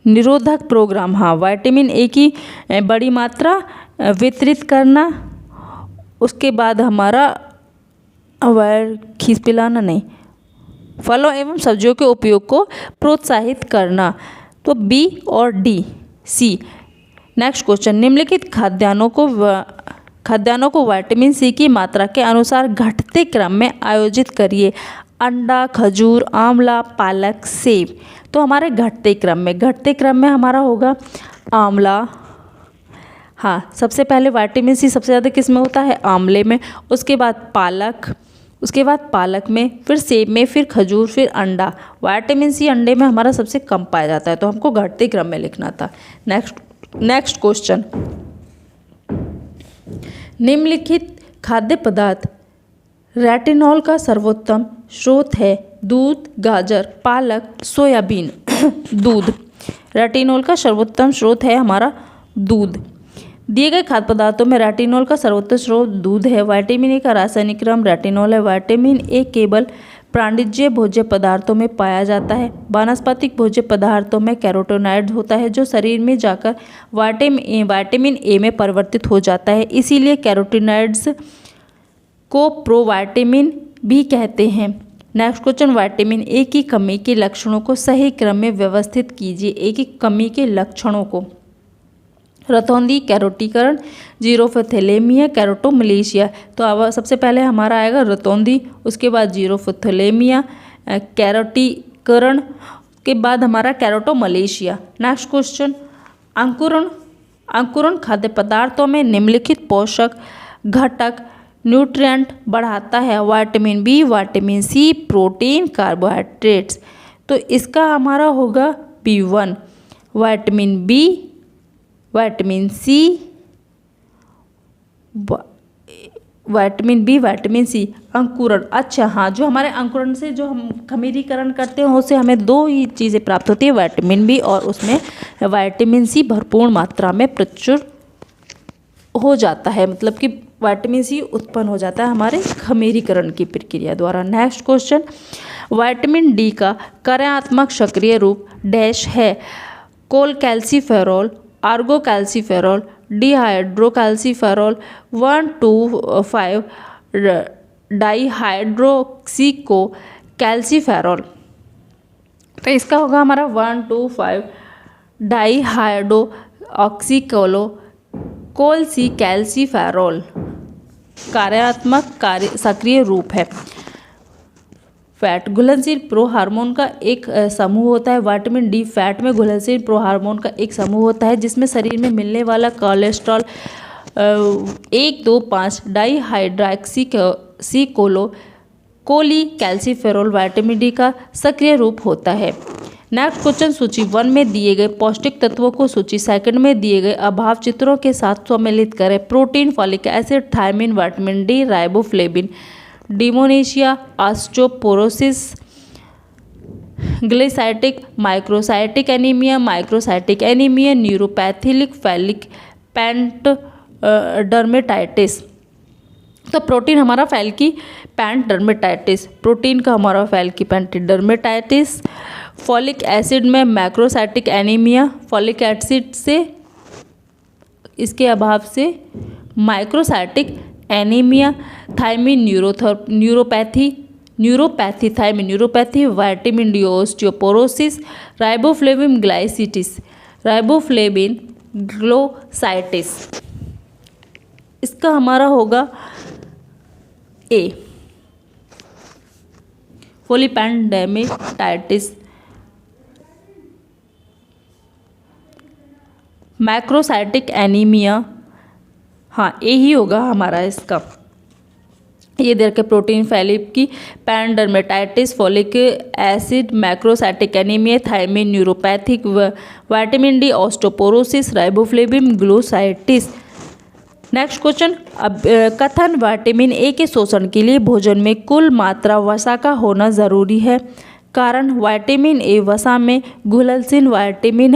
निरोधक प्रोग्राम, हाँ, विटामिन ए की बड़ी मात्रा वितरित करना। उसके बाद हमारा खीस पिलाना नहीं, फलों एवं सब्जियों के उपयोग को प्रोत्साहित करना। तो बी और डी, सी। नेक्स्ट क्वेश्चन, निम्नलिखित खाद्यान्नों को विटामिन सी की मात्रा के अनुसार घटते क्रम में आयोजित करिए। अंडा, खजूर, आंवला, पालक, सेब। तो हमारे घटते क्रम में हमारा होगा आंवला। हाँ, सबसे पहले विटामिन सी सबसे ज़्यादा किस में होता है? आंवले में। उसके बाद पालक में, फिर सेब में, फिर खजूर, फिर अंडा। विटामिन सी अंडे में हमारा सबसे कम पाया जाता है, तो हमको घटते क्रम में लिखना था। नेक्स्ट क्वेश्चन, निम्नलिखित खाद्य पदार्थ रेटिनॉल का सर्वोत्तम स्रोत है। दूध, गाजर, पालक, सोयाबीन। दूध, रेटिनॉल का सर्वोत्तम स्रोत है हमारा दूध। दिए गए खाद्य पदार्थों में रेटिनॉल का सर्वोत्तम स्रोत दूध है। विटामिन ए का रासायनिक क्रम रेटिनॉल है। विटामिन ए केवल प्राणिज्य भोज्य पदार्थों में पाया जाता है। वानस्पतिक भोज्य पदार्थों में कैरोटीनॉइड होता है जो शरीर में जाकर विटामिन ए में परिवर्तित हो जाता है। इसीलिए कैरोटीनॉइड्स को प्रोविटामिन भी कहते हैं। नेक्स्ट क्वेश्चन, विटामिन ए की कमी के लक्षणों को सही क्रम में व्यवस्थित कीजिए। ए की कमी के लक्षणों को, रतौंधी, कैरोटीकरण, जीरोफिथेलेमिया, कैरोटोमलेशिया। तो अब सबसे पहले हमारा आएगा रतौंधी, उसके बाद जीरोफिथेलेमिया, कैरोटीकरण के बाद हमारा कैरोटोमलेशिया। नेक्स्ट क्वेश्चन, अंकुरण खाद्य पदार्थों में निम्नलिखित पोषक घटक न्यूट्रिएंट बढ़ाता है। Vitamin B, vitamin C, protein, carbohydrates. तो इसका हमारा होगा B1, vitamin B, vitamin C, vitamin B, vitamin C. अंकुरण, अच्छा हाँ, जो हमारे अंकुरण से जो हम खमीरीकरण करते हैं उससे हमें दो ही चीज़ें प्राप्त होती है, विटामिन बी और उसमें विटामिन सी भरपूर मात्रा में प्रचुर हो जाता है, मतलब कि विटामिन सी उत्पन्न हो जाता है हमारे खमीरीकरण की प्रक्रिया द्वारा। नेक्स्ट क्वेश्चन, विटामिन डी का कार्यात्मक सक्रिय रूप डैश है। कोलकैल्सिफेरॉल, आर्गोकैल्सिफेरॉल, डिहाइड्रोकैल्सिफेरॉल, 1,2,5 डाईहाइड्रोक्सिको कैल्सिफेरॉल। तो इसका होगा हमारा 1,2,5 डाईहाइड्रोक्सिकोलो कोलसी कैल्सिफेरॉल। कार्यात्मक सक्रिय रूप है। फैट, घुलनशील प्रोहार्मोन का एक समूह होता है। विटामिन डी फैट में घुलनशील प्रोहार्मोन का एक समूह होता है जिसमें शरीर में मिलने वाला cholesterol 1,2,5 dihydroxycholecalciferol vitamin D का सक्रिय रूप होता है। नेक्स्ट क्वेश्चन, सूची 1 में दिए गए पौष्टिक तत्वों को सूची 2 में दिए गए अभाव चित्रों के साथ सम्मिलित करें। Protein, folic acid, thiamine, vitamin D, riboflavin, dementia, osteoporosis, glossitis, microcytic anaemia, neuropathic, flaky paint dermatitis. तो प्रोटीन हमारा फैल्की पैंट डर्मेटाइटिस, प्रोटीन का हमारा flaky paint dermatitis. Folic acid में मैक्रोसाइटिक एनीमिया, फॉलिक एसिड से इसके अभाव से microcytic anaemia. Thiamine neuropathy, vitamin D osteoporosis, riboflavin glossitis. इसका हमारा होगा ए, फोलिपैंडेमेटाइटिस। मैक्रोसाइटिक एनीमिया, हाँ ए ही होगा हमारा इसका। ये दे रखे प्रोटीन, फैलिक की पैन dermatitis, folic acid, macrocytic anaemia, thiamine neuropathic, vitamin D osteoporosis, riboflavin glossitis. Next question, अब कथन विटामिन ए के शोषण के लिए भोजन में कुल मात्रा वसा का होना ज़रूरी है। कारण विटामिन ए वसा में घुलनशील विटामिन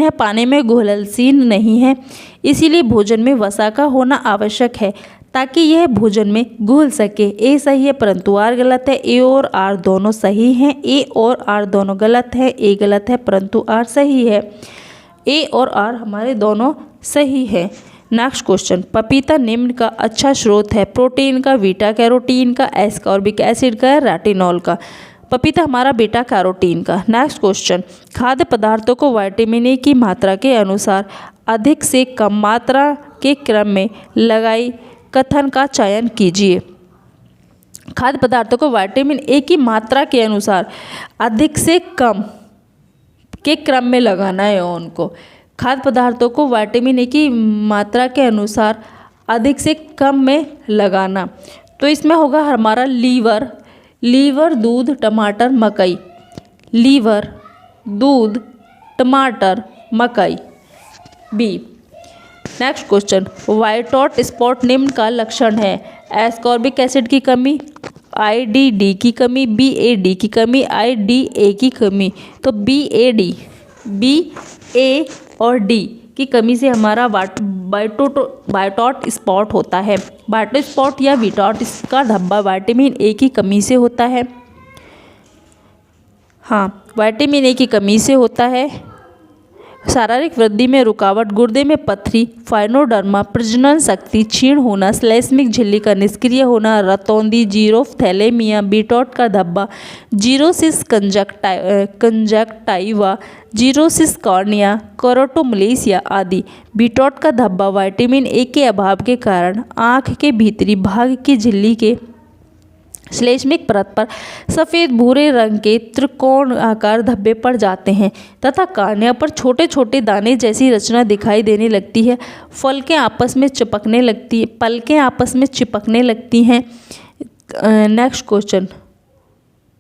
है, पानी में घुलनशील नहीं है। इसीलिए भोजन में वसा का होना आवश्यक है ताकि यह भोजन में घुल सके। ए सही है परंतु आर गलत है। ए और आर दोनों सही हैं। ए और आर दोनों गलत है। ए गलत है परंतु आर सही है। ए और आर हमारे दोनों सही है। नेक्स्ट क्वेश्चन, पपीता निम्न का अच्छा स्रोत है। प्रोटीन का, बीटा कैरोटीन का, एस्कॉर्बिक एसिड का, रेटिनॉल का। पपीता हमारा बीटा कैरोटीन का। नेक्स्ट क्वेश्चन, खाद्य पदार्थों को विटामिन ए की मात्रा के अनुसार अधिक से कम मात्रा के क्रम में लगाई कथन का चयन कीजिए। खाद्य पदार्थों को विटामिन ए की मात्रा के अनुसार अधिक से कम के क्रम में लगाना है उनको। खाद्य पदार्थों को विटामिन ए की मात्रा के अनुसार अधिक से कम में लगाना, तो इसमें होगा हमारा लीवर, दूध, टमाटर, मकई। लीवर, दूध, टमाटर, मकई, B. Next question, white hot spot निम्न का लक्षण है। एस्कॉर्बिक एसिड की कमी, IDD की कमी, BAD की कमी, IDA की कमी। तो BAD, BA और D की कमी से हमारा व्हाइट हॉट स्पॉट होता है। व्हाइट स्पॉट या व्हाइट हॉट का धब्बा विटामिन ए की कमी से होता है। हाँ, विटामिन ए की कमी से होता है। शारीरिक वृद्धि में रुकावट, गुर्दे में पथरी, फाइनोडर्मा, प्रजनन शक्ति क्षीण होना, श्लेष्मिक झिल्ली का निष्क्रिय होना, रतौंधी, जीरोफ्थैलेमिया, बीटॉट का धब्बा, जीरोसिस कंजक्टाइवा, जीरोसिस कॉर्निया, कोरोटोमलेशिया आदि। बीटॉट का धब्बा विटामिन ए के अभाव के कारण आँख के भीतरी भाग की झिल्ली के श्लेष्मिक परत पर सफ़ेद भूरे रंग के त्रिकोण आकार धब्बे पड़ जाते हैं तथा कार्निया पर छोटे छोटे दाने जैसी रचना दिखाई देने लगती है। पलकें आपस में चिपकने लगती हैं। नेक्स्ट क्वेश्चन,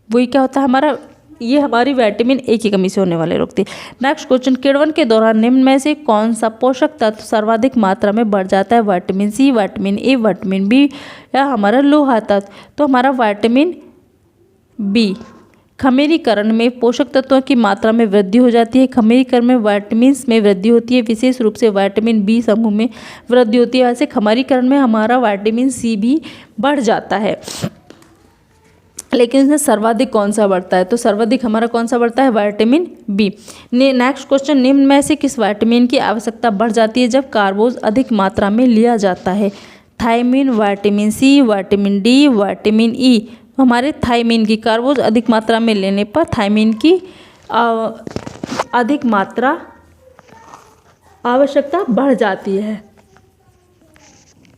वही क्या होता है हमारा, ये हमारी विटामिन ए की कमी से होने वाले रोग थे। नेक्स्ट क्वेश्चन, किण्वन के दौरान निम्न में से कौन सा पोषक तत्व सर्वाधिक मात्रा में बढ़ जाता है। Vitamin C, vitamin A, vitamin B या हमारा लोहा तत्व। तो हमारा विटामिन बी। खमीरीकरण में पोषक तत्वों की मात्रा में वृद्धि हो जाती है। खमीरीकरण में विटामिन में वृद्धि होती है, विशेष रूप से विटामिन बी समूह में वृद्धि होती है। वैसे खमीरीकरण में हमारा विटामिन सी भी बढ़ जाता है, लेकिन इसमें सर्वाधिक कौन सा बढ़ता है, तो सर्वाधिक हमारा कौन सा बढ़ता है, विटामिन बी। नेक्स्ट क्वेश्चन, निम्न में से किस विटामिन की आवश्यकता बढ़ जाती है जब कार्बोज अधिक मात्रा में लिया जाता है। Thiamine, vitamin C, vitamin D, vitamin E. हमारे थायमिन की कार्बोज अधिक मात्रा में लेने पर थायमिन की अधिक मात्रा आवश्यकता बढ़ जाती है।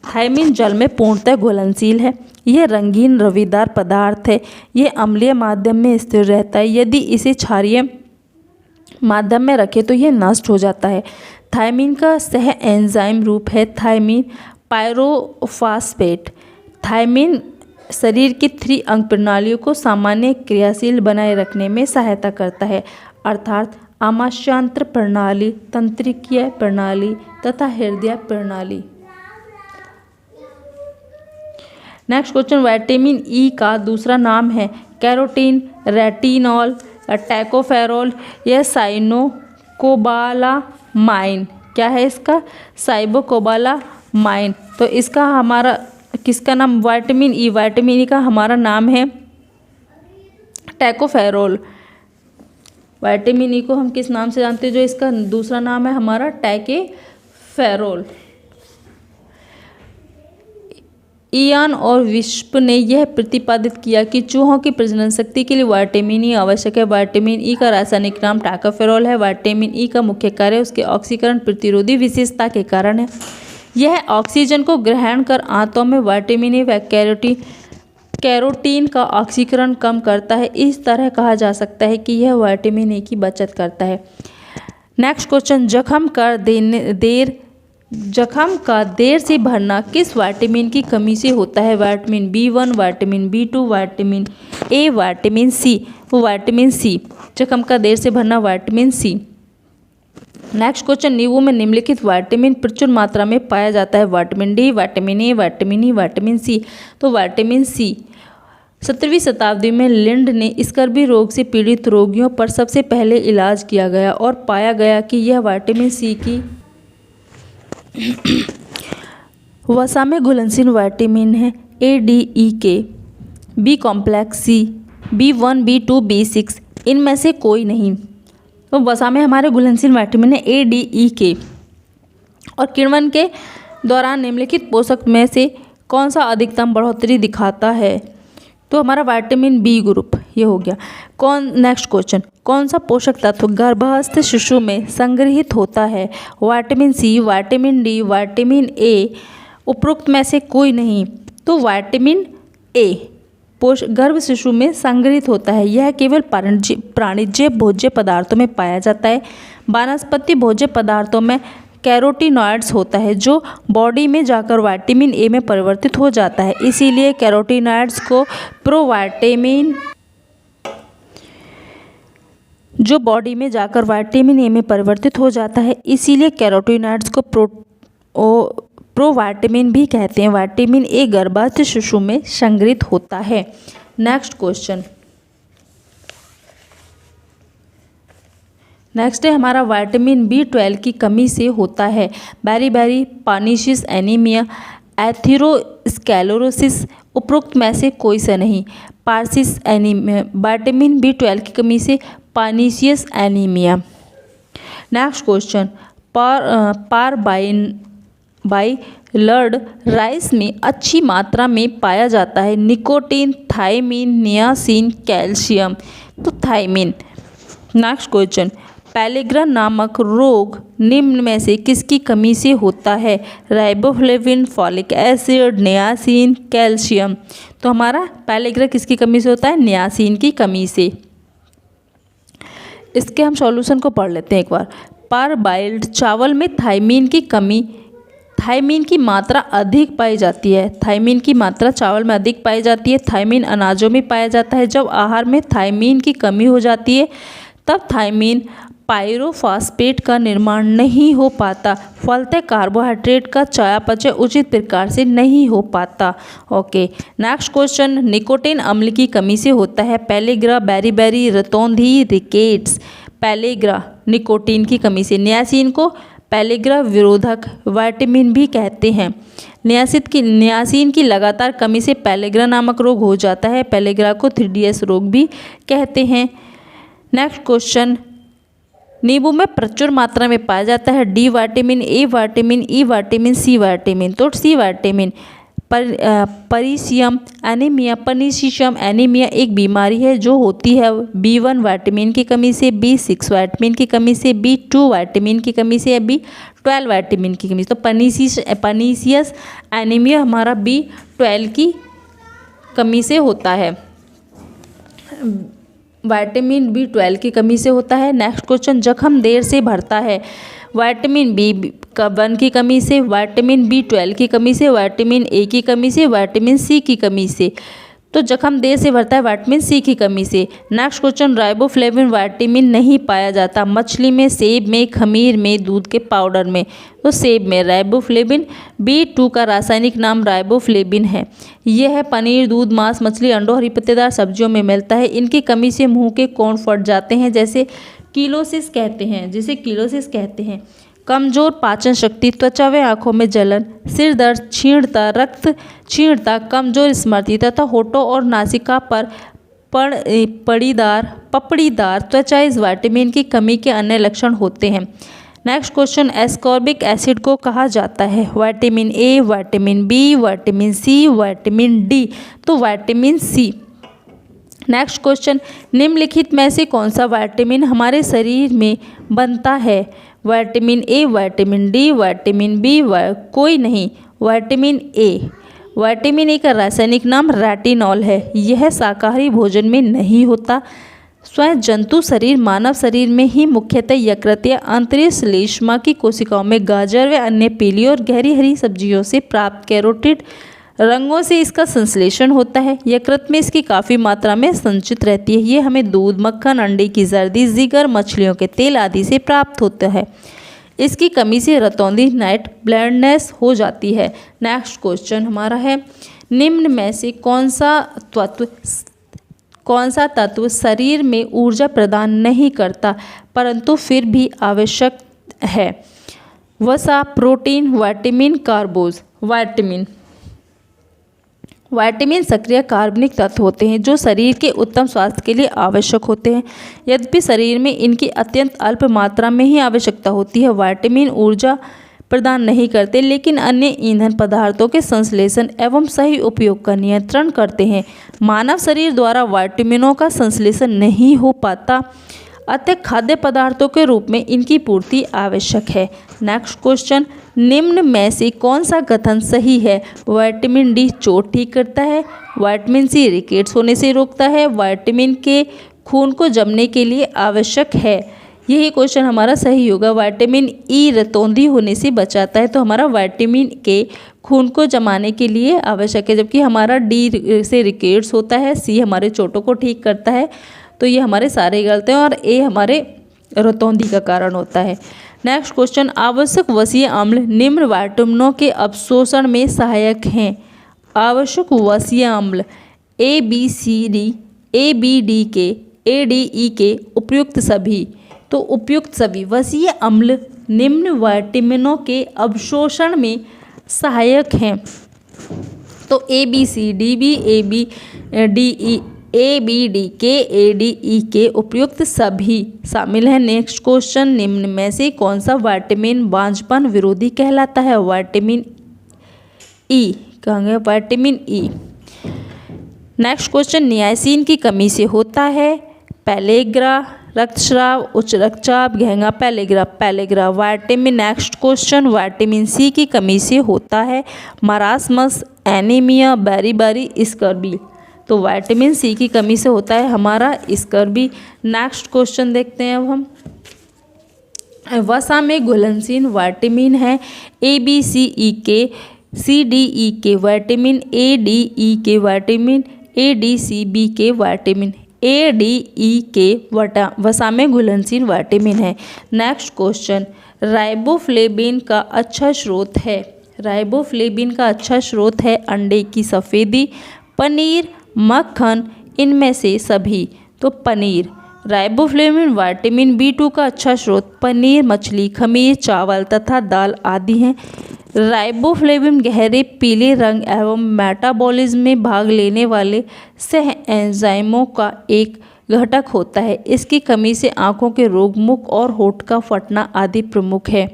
थायमिन जल में पूर्णतः घुलनशील है। यह रंगीन रविदार पदार्थ है। यह अम्लीय माध्यम में स्थिर रहता है। यदि इसे क्षारीय माध्यम में रखें तो यह नष्ट हो जाता है। थायमिन का सह एंजाइम रूप है थायमिन पायरोफॉस्फेट। थायमिन शरीर की 3 अंग प्रणालियों को सामान्य क्रियाशील बनाए रखने में सहायता करता है, अर्थात आमाशयांत्र प्रणाली, तंत्रिकीय प्रणाली तथा हृदय प्रणाली। नेक्स्ट क्वेश्चन, विटामिन ई का दूसरा नाम है कैरोटीन, रेटिनॉल, टैकोफेरोल या साइनोकोबालामाइन। क्या है इसका? साइबोकोबालामाइन। तो इसका हमारा किसका नाम? विटामिन ई का हमारा नाम है टैकोफेरोल। विटामिन ई को हम किस नाम से जानते हैं? जो इसका दूसरा नाम है हमारा टैकेफेरोल। इयान और विस्प ने यह प्रतिपादित किया कि चूहों की प्रजनन शक्ति के लिए विटामिन ई आवश्यक है। विटामिन ई का रासायनिक नाम टैकोफेरोल है। विटामिन ई का मुख्य कार्य उसके ऑक्सीकरण प्रतिरोधी विशेषता के कारण है। यह ऑक्सीजन को ग्रहण कर आंतों में विटामिन ई व कैरोटीन का ऑक्सीकरण कम करता है। इस तरह कहा जा सकता है कि यह विटामिन ई की बचत करता है। नेक्स्ट क्वेश्चन, जख्म का देर से भरना किस विटामिन की कमी से होता है? Vitamin B1, vitamin B2, vitamin A, vitamin C. Vitamin C. जख्म का देर से भरना विटामिन सी। नेक्स्ट क्वेश्चन, नींबू में निम्नलिखित विटामिन प्रचुर मात्रा में पाया जाता है? Vitamin D, vitamin A, vitamin E, vitamin C. तो विटामिन सी। 17वीं शताब्दी में लिंड ने स्कर्वी रोग से पीड़ित रोगियों पर सबसे पहले इलाज किया गया और पाया गया कि यह विटामिन सी की वसा में घुलनशील विटामिन है। ए, डी, ई, के, बी कॉम्प्लेक्स, सी, B1, B2, B6 इनमें से कोई नहीं। तो वसा में हमारे घुलनशील विटामिन है ए, डी, ई, के। और किण्वन के दौरान निम्नलिखित पोषक में से कौन सा अधिकतम बढ़ोतरी दिखाता है? तो हमारा विटामिन बी ग्रुप ये हो गया। नेक्स्ट क्वेश्चन, कौन सा पोषक तत्व गर्भस्थ शिशु में संग्रहित होता है? Vitamin C, vitamin D, vitamin A, उपरोक्त में से कोई नहीं। तो विटामिन ए गर्भ शिशु में संग्रहित होता है। यह केवल प्राणिज भोज्य पदार्थों में पाया जाता है। वनस्पति भोज्य पदार्थों में कैरोटीनॉइड्स होता है जो बॉडी में जाकर विटामिन ए में परिवर्तित हो जाता है। इसीलिए कैरोटीनॉइड्स को प्रोविटामिन जो बॉडी में जाकर विटामिन ए में परिवर्तित हो जाता है, इसीलिए कैरोटीनॉइड्स को प्रोविटामिन भी कहते हैं। विटामिन ए गर्भस्थ शिशु में संग्रहित होता है। नेक्स्ट क्वेश्चन, नेक्स्ट है हमारा विटामिन B12 की कमी से होता है बेरी पर्नीशियस एनीमिया, एथेरोस्क्लेरोसिस। उपरोक्त में से कोई सा नहीं। पर्नीशियस एनीमिया, विटामिन B12 की कमी से pernicious anaemia. Next question, boiled rice में अच्छी मात्रा में पाया जाता है निकोटीन, थायमीन, नियासिन, कैल्शियम। तो थायमीन। नेक्स्ट क्वेश्चन, पेलिग्रा नामक रोग निम्न में से किसकी कमी से होता है? Riboflavin, folic acid, niacin, calcium. तो हमारा पेलिग्रा किसकी कमी से होता है? नियासिन की कमी से। इसके हम सॉल्यूशन को पढ़ लेते हैं एक बार। पारबाइल्ड चावल में थायमीन की मात्रा अधिक पाई जाती है। थायमीन की मात्रा चावल में अधिक पाई जाती है। थायमीन अनाजों में पाया जाता है। जब आहार में थायमीन की कमी हो जाती है तब थायमीन पायरोफॉस्फेट का निर्माण नहीं हो पाता, फलतः कार्बोहाइड्रेट का चयापचय उचित प्रकार से नहीं हो पाता। ओके। नेक्स्ट क्वेश्चन, निकोटीन अम्ल की कमी से होता है पेलिग्रा, बेरी, रतौंधी, रिकेट्स। पेलिग्रा निकोटीन की कमी से। नियासिन को पेलिग्रा विरोधक विटामिन भी कहते हैं। नियासिन की लगातार कमी से पेलिग्रा नामक रोग हो जाता है। पेलिग्रा को 3DS रोग भी कहते हैं। नेक्स्ट क्वेश्चन, नींबू में प्रचुर मात्रा में पाया जाता है D vitamin, A vitamin, E vitamin, C vitamin. तो सी विटामिन। पर्नीशियम एनीमिया एक बीमारी है जो होती है B1 विटामिन की कमी से, B6 विटामिन की कमी से, B2 विटामिन की कमी से या B12 विटामिन की कमी से। तो पर्नीशियस एनीमिया हमारा B12 की कमी से होता है। विटामिन B12 की कमी से होता है। नेक्स्ट क्वेश्चन, जख्म देर से भरता है। विटामिन B1 की कमी से, विटामिन B12 की कमी से, विटामिन A की कमी से, विटामिन C की कमी से। तो जख्म देर से भरता है विटामिन C की कमी से। नेक्स्ट क्वेश्चन, राइबोफ्लेविन विटामिन नहीं पाया जाता मछली में, सेब में, खमीर में, दूध के पाउडर में। तो सेब में राइबोफ्लेविन। B2 का रासायनिक नाम राइबोफ्लेविन है। यह है पनीर, दूध, मांस, मछली, अंडों, हरी पत्तेदार सब्जियों में मिलता है। इनकी कमी से मुंह के कोण फट जाते हैं, जिसे कीलोसिस कहते हैं। कमजोर पाचन शक्ति, त्वचा व आंखों में जलन, सिर दर्द, क्षीणता, रक्त क्षीणता, कमजोर स्मृति तथा होठों और नासिका पर पपड़ीदार त्वचा इस विटामिन की कमी के अन्य लक्षण होते हैं। नेक्स्ट क्वेश्चन, एस्कॉर्बिक एसिड को कहा जाता है vitamin A, vitamin B, vitamin C, vitamin D। तो विटामिन C। नेक्स्ट क्वेश्चन, निम्नलिखित में से कौन सा विटामिन हमारे शरीर में बनता है? Vitamin A, vitamin D, vitamin B, कोई नहीं, विटामिन A। विटामिन A का रासायनिक नाम रेटिनॉल है। यह शाकाहारी भोजन में नहीं होता। स्वयं जंतु शरीर मानव शरीर में ही मुख्यतः यकृत या आंतरिक श्लेष्मा की कोशिकाओं में गाजर व अन्य पीली और गहरी हरी सब्जियों से प्राप्त कैरोटीड रंगों से इसका संश्लेषण होता है। यकृत में इसकी काफ़ी मात्रा में संचित रहती है। ये हमें दूध, मक्खन, अंडे की जर्दी, जिगर, मछलियों के तेल आदि से प्राप्त होता है। इसकी कमी से रतौंधी, नाइट ब्लाइंडनेस हो जाती है। नेक्स्ट क्वेश्चन हमारा है, निम्न में से कौन सा तत्व शरीर में ऊर्जा प्रदान नहीं करता परंतु फिर भी आवश्यक है? वसा, प्रोटीन, विटामिन, कार्बोज। विटामिन सक्रिय कार्बनिक तत्व होते हैं जो शरीर के उत्तम स्वास्थ्य के लिए आवश्यक होते हैं। यद्यपि शरीर में इनकी अत्यंत अल्प मात्रा में ही आवश्यकता होती है। विटामिन ऊर्जा प्रदान नहीं करते लेकिन अन्य ईंधन पदार्थों के संश्लेषण एवं सही उपयोग का नियंत्रण करते हैं। मानव शरीर द्वारा विटामिनों का संश्लेषण नहीं हो पाता, अतः खाद्य पदार्थों के रूप में इनकी पूर्ति आवश्यक है। नेक्स्ट क्वेश्चन, निम्न में से कौन सा कथन सही है? विटामिन D चोट ठीक करता है, विटामिन C रिकेट्स होने से रोकता है, विटामिन K खून को जमने के लिए आवश्यक है। यही क्वेश्चन हमारा सही होगा। विटामिन E रतौंधी होने से बचाता है, तो हमारा विटामिन K खून को जमाने के लिए आवश्यक है, जबकि हमारा D से रिकेट्स होता है, C हमारे चोटों को ठीक करता है। तो ये हमारे सारे गलत हैं और A हमारे रतौंधी का कारण होता है। नेक्स्ट क्वेश्चन, आवश्यक वसीय अम्ल निम्न विटामिनों के अवशोषण में सहायक हैं। आवश्यक वसीय अम्ल A, B, C, D, A, B, D, K, A, D, E, K, उपयुक्त सभी। तो उपयुक्त सभी वसीय अम्ल निम्न विटामिनों के अवशोषण में सहायक हैं। तो A, B, C, D, B, A, B, D, E, A, B, D, K, A, D, E, K उपयुक्त सभी शामिल हैं। नेक्स्ट क्वेश्चन, निम्न में से कौन सा विटामिन बांझपन विरोधी कहलाता है? Vitamin E। कहेंगे vitamin E। Next question, niacin की कमी से होता है पेलेग्रा, रक्तस्राव, उच्च रक्तचाप, घेंगा, pellagra. Vitamin next question, vitamin C की कमी से होता है मरासमस, एनीमिया, बेरी, स्कर्वी। तो विटामिन C की कमी से होता है हमारा स्कर्वी। नेक्स्ट क्वेश्चन देखते हैं अब हम। वसा में घुलनशील विटामिन है A, B, C, E, K, C, D, E, K, vitamin A, D, E, K, vitamin A, D, C, B, K, vitamin A, D, E, K वसा में घुलनशील विटामिन है। नेक्स्ट क्वेश्चन, राइबोफ्लेविन का अच्छा स्रोत है। राइबोफ्लेविन का अच्छा स्रोत है अंडे की सफ़ेदी, पनीर, मक्खन, इनमें से सभी। तो पनीर। राइबोफ्लेविन विटामिन B2 का अच्छा स्रोत पनीर, मछली, खमीर, चावल तथा दाल आदि हैं। राइबोफ्लेविन गहरे पीले रंग एवं मेटाबॉलिज्म में भाग लेने वाले सह एंजाइमों का एक घटक होता है। इसकी कमी से आँखों के रोग, मुख और होठ का फटना आदि प्रमुख है।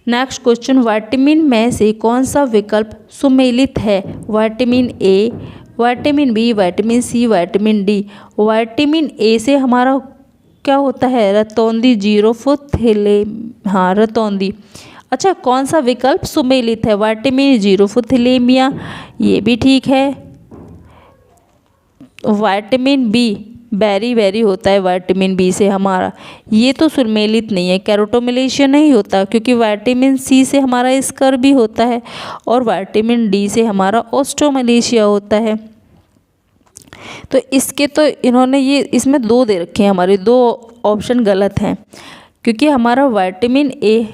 नेक्स्ट क्वेश्चन, विटामिन में से कौन सा विकल्प सुमेलित है? Vitamin A, vitamin B, vitamin C, vitamin D। Vitamin A से हमारा क्या होता है? रतौंधी, रतौंधी। अच्छा, कौन सा विकल्प सुमेलित है? विटामिन जीरोफोथिलेमिया, ये भी ठीक है। विटामिन B बैरी बैरी होता है विटामिन बी से हमारा, ये तो सुमेलित नहीं है, कैरोटोमलेशिया नहीं होता, क्योंकि विटामिन सी से हमारा स्कर्वी होता है और विटामिन डी से हमारा ऑस्ट्रोमलेशिया होता है। तो इसके तो इन्होंने ये इसमें दो दे रखे हैं, हमारे दो ऑप्शन गलत हैं, क्योंकि हमारा विटामिन ए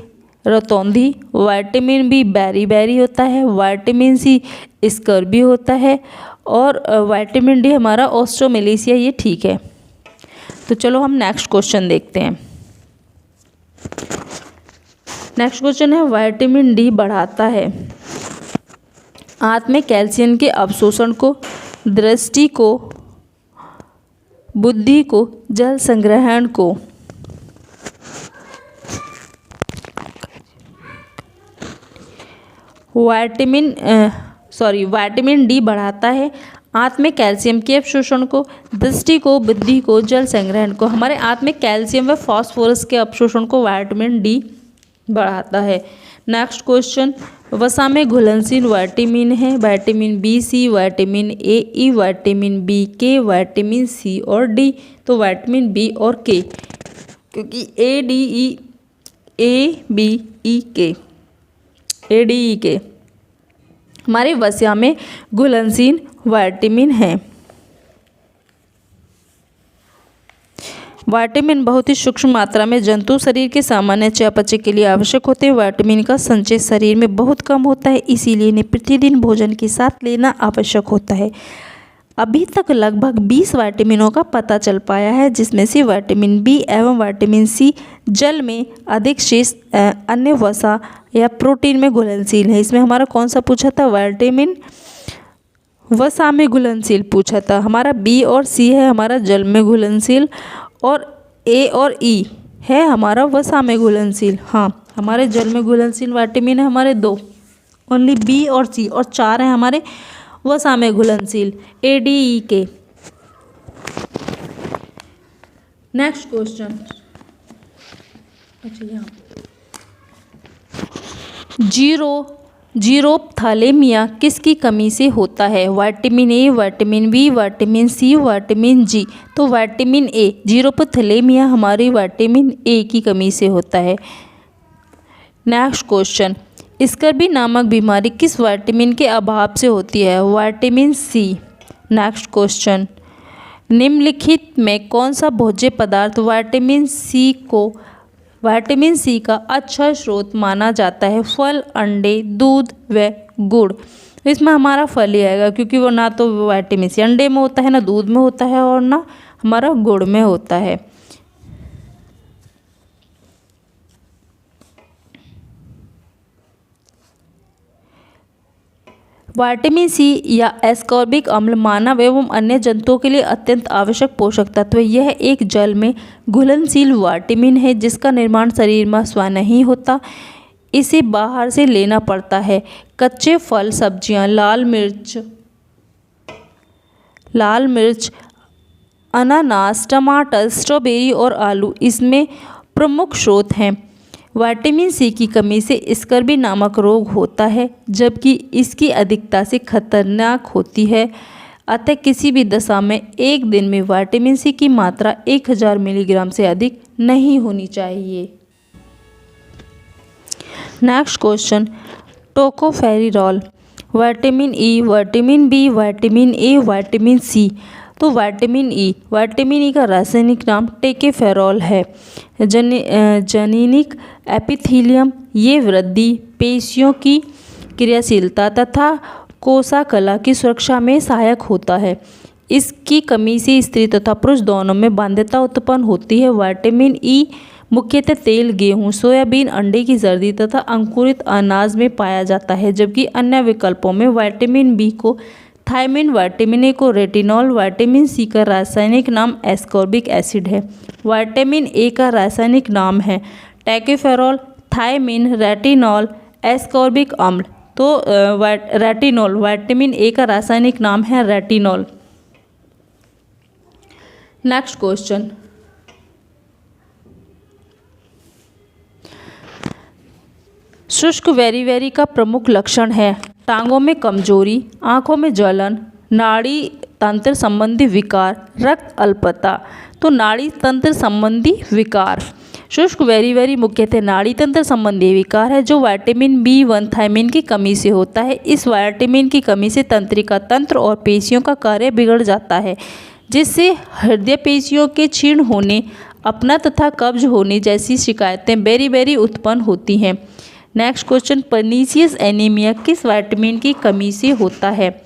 रतौंधी, विटामिन बी बैरी बैरी होता है, विटामिन सी स्कर्वी होता है और विटामिन डी हमारा ऑस्ट्रोमलेशिया, ये ठीक है। तो चलो हम नेक्स्ट क्वेश्चन देखते हैं। नेक्स्ट क्वेश्चन है, विटामिन डी बढ़ाता है आंत में कैल्शियम के अवशोषण को, दृष्टि को, बुद्धि को, जल संग्रहण को। विटामिन डी बढ़ाता है आंत में कैल्शियम के अवशोषण को, दृष्टि को, बुद्धि को, जल संग्रहण को। हमारे आंत में कैल्शियम व फास्फोरस के अवशोषण को विटामिन डी बढ़ाता है। नेक्स्ट क्वेश्चन, वसा में घुलनशील विटामिन है, vitamin B, C, vitamin A, E, vitamin B K, vitamin C और डी। तो विटामिन बी और के, क्योंकि A D E, A B E के, ए डी ई के हमारे वसा में घुलनशील विटामिन है। विटामिन बहुत ही सूक्ष्म मात्रा में जंतु शरीर के सामान्य चयापचय के लिए आवश्यक होते हैं। विटामिन का संचय शरीर में बहुत कम होता है, इसीलिए इन्हें प्रतिदिन भोजन के साथ लेना आवश्यक होता है। अभी तक लगभग 20 विटामिनों का पता चल पाया है, जिसमें से विटामिन बी एवं विटामिन सी जल में अधिक, शेष अन्य वसा या प्रोटीन में घुलनशील है। इसमें हमारा कौन सा पूछा था, विटामिन वसा में घुलनशील पूछा था। हमारा बी और सी है हमारा जल में घुलनशील, और ए और ई है हमारा वसा में घुलनशील। हाँ, हमारे जल में घुलनशील विटामिन है हमारे 2, ओनली बी और सी, और 4 हैं हमारे वसा में घुलनशील, ए डी ई के। नेक्स्ट क्वेश्चन, अच्छा यहाँ जीरोप्थैलेमिया किसकी कमी से होता है, vitamin A, vitamin B, vitamin C, vitamin G. तो विटामिन ए, जीरोप्थैलेमिया हमारी विटामिन ए की कमी से होता है। नेक्स्ट क्वेश्चन, स्कर्वी नामक बीमारी किस विटामिन के अभाव से होती है, विटामिन सी। नेक्स्ट क्वेश्चन, निम्नलिखित में कौन सा भोज्य पदार्थ विटामिन सी का अच्छा स्रोत माना जाता है, फल, अंडे, दूध व गुड़। इसमें हमारा फल ही आएगा, क्योंकि वो ना तो विटामिन सी अंडे में होता है, ना दूध में होता है, और ना हमारा गुड़ में होता है। विटामिन सी या एस्कॉर्बिक अम्ल मानव एवं अन्य जंतुओं के लिए अत्यंत आवश्यक पोषक तत्व है। यह एक जल में घुलनशील विटामिन है, जिसका निर्माण शरीर में स्वयं नहीं होता, इसे बाहर से लेना पड़ता है। कच्चे फल, सब्जियां, लाल मिर्च, अनानास, टमाटर, स्ट्रॉबेरी और आलू इसमें प्रमुख स्रोत हैं। विटामिन सी की कमी से स्कर्वी नामक रोग होता है, जबकि इसकी अधिकता से खतरनाक होती है। अतः किसी भी दशा में एक दिन में विटामिन सी की मात्रा 1000 मिलीग्राम से अधिक नहीं होनी चाहिए। Next question, tocopherol, vitamin E, vitamin B, vitamin A, vitamin C. तो विटामिन ई का रासायनिक नाम टेकेफेरॉल है। जनिनिक एपिथीलियम, ये वृद्धि, पेशियों की क्रियाशीलता तथा कोशिका की सुरक्षा में सहायक होता है। इसकी कमी से स्त्री तथा पुरुष दोनों में बाध्यता उत्पन्न होती है। विटामिन ई मुख्यतः तेल, गेहूँ, सोयाबीन, अंडे की जर्दी तथा अंकुरित अनाज में पाया जाता है, जबकि अन्य विकल्पों में विटामिन बी को थायमिन, विटामिन ए को रेटिनॉल, विटामिन सी का रासायनिक नाम एस्कॉर्बिक एसिड है। विटामिन ए का रासायनिक नाम है टैकेफेरॉल, थायमिन, रेटिनॉल, एस्कॉर्बिक अम्ल। तो रेटिनॉल, विटामिन ए का रासायनिक नाम है रेटिनॉल। नेक्स्ट क्वेश्चन, शुष्क वेरी का प्रमुख लक्षण है टांगों में कमजोरी, आंखों में जलन, नाड़ी तंत्र संबंधी विकार, रक्त अल्पता। तो नाड़ी तंत्र संबंधी विकार, शुष्क वेरी मुख्यतः नाड़ी तंत्र संबंधी विकार है जो विटामिन B1 थायमिन की कमी से होता है। इस विटामिन की कमी से तंत्रिका तंत्र और पेशियों का कार्य बिगड़ जाता है, जिससे हृदय पेशियों के क्षीण होने, अपना तथा कब्ज होने जैसी शिकायतें वेरी उत्पन्न होती हैं। नेक्स्ट क्वेश्चन, पर्नीशियस एनीमिया किस विटामिन की कमी से होता है?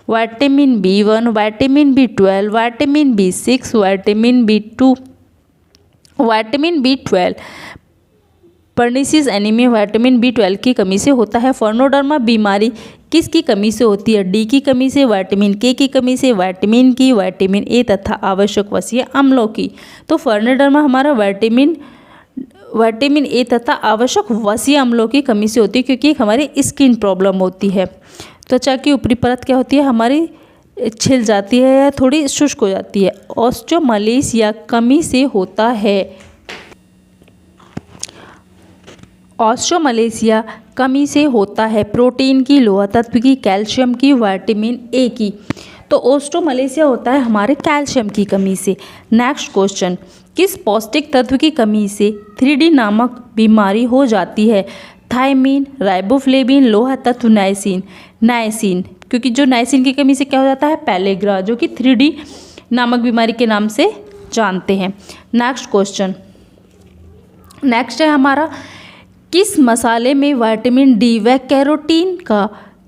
Vitamin B1, vitamin B12, vitamin B6, vitamin B2। Vitamin B12, pernicious anaemia vitamin B12 की कमी से होता है। फर्नोडर्मा बीमारी किसकी कमी से होती है? डी की कमी से, विटामिन के की कमी से, विटामिन ए तथा आवश्यक वसीय अम्लों की। तो फर्नोडर्मा हमारा विटामिन ए तथा आवश्यक वसीय अम्लों की कमी से होती है, क्योंकि हमारी स्किन प्रॉब्लम होती है। त्वचा की ऊपरी परत क्या होती है हमारी? छिल जाती है या थोड़ी शुष्क हो जाती है। ऑस्टियोमलेसिया कमी से होता है। ऑस्टियोमलेसिया कमी से होता है प्रोटीन की, लोहा तत्व की, कैल्शियम की, विटामिन ए की। तो ऑस्टियोमलेसिया होता है हमारे कैल्शियम की कमी से। नेक्स्ट क्वेश्चन, किस पौष्टिक तत्व की कमी से 3D नामक बीमारी हो जाती है? थायमीन, राइबोफ्लेविन, लोहा तत्व, नाइसिन। क्योंकि जो नाइसिन की कमी से क्या हो जाता है? पैलेग्रा, जो कि 3D नामक बीमारी के नाम से जानते हैं। नेक्स्ट क्वेश्चन, नेक्स्ट है हमारा, किस मसाले में विटामिन डी व कैरोटीन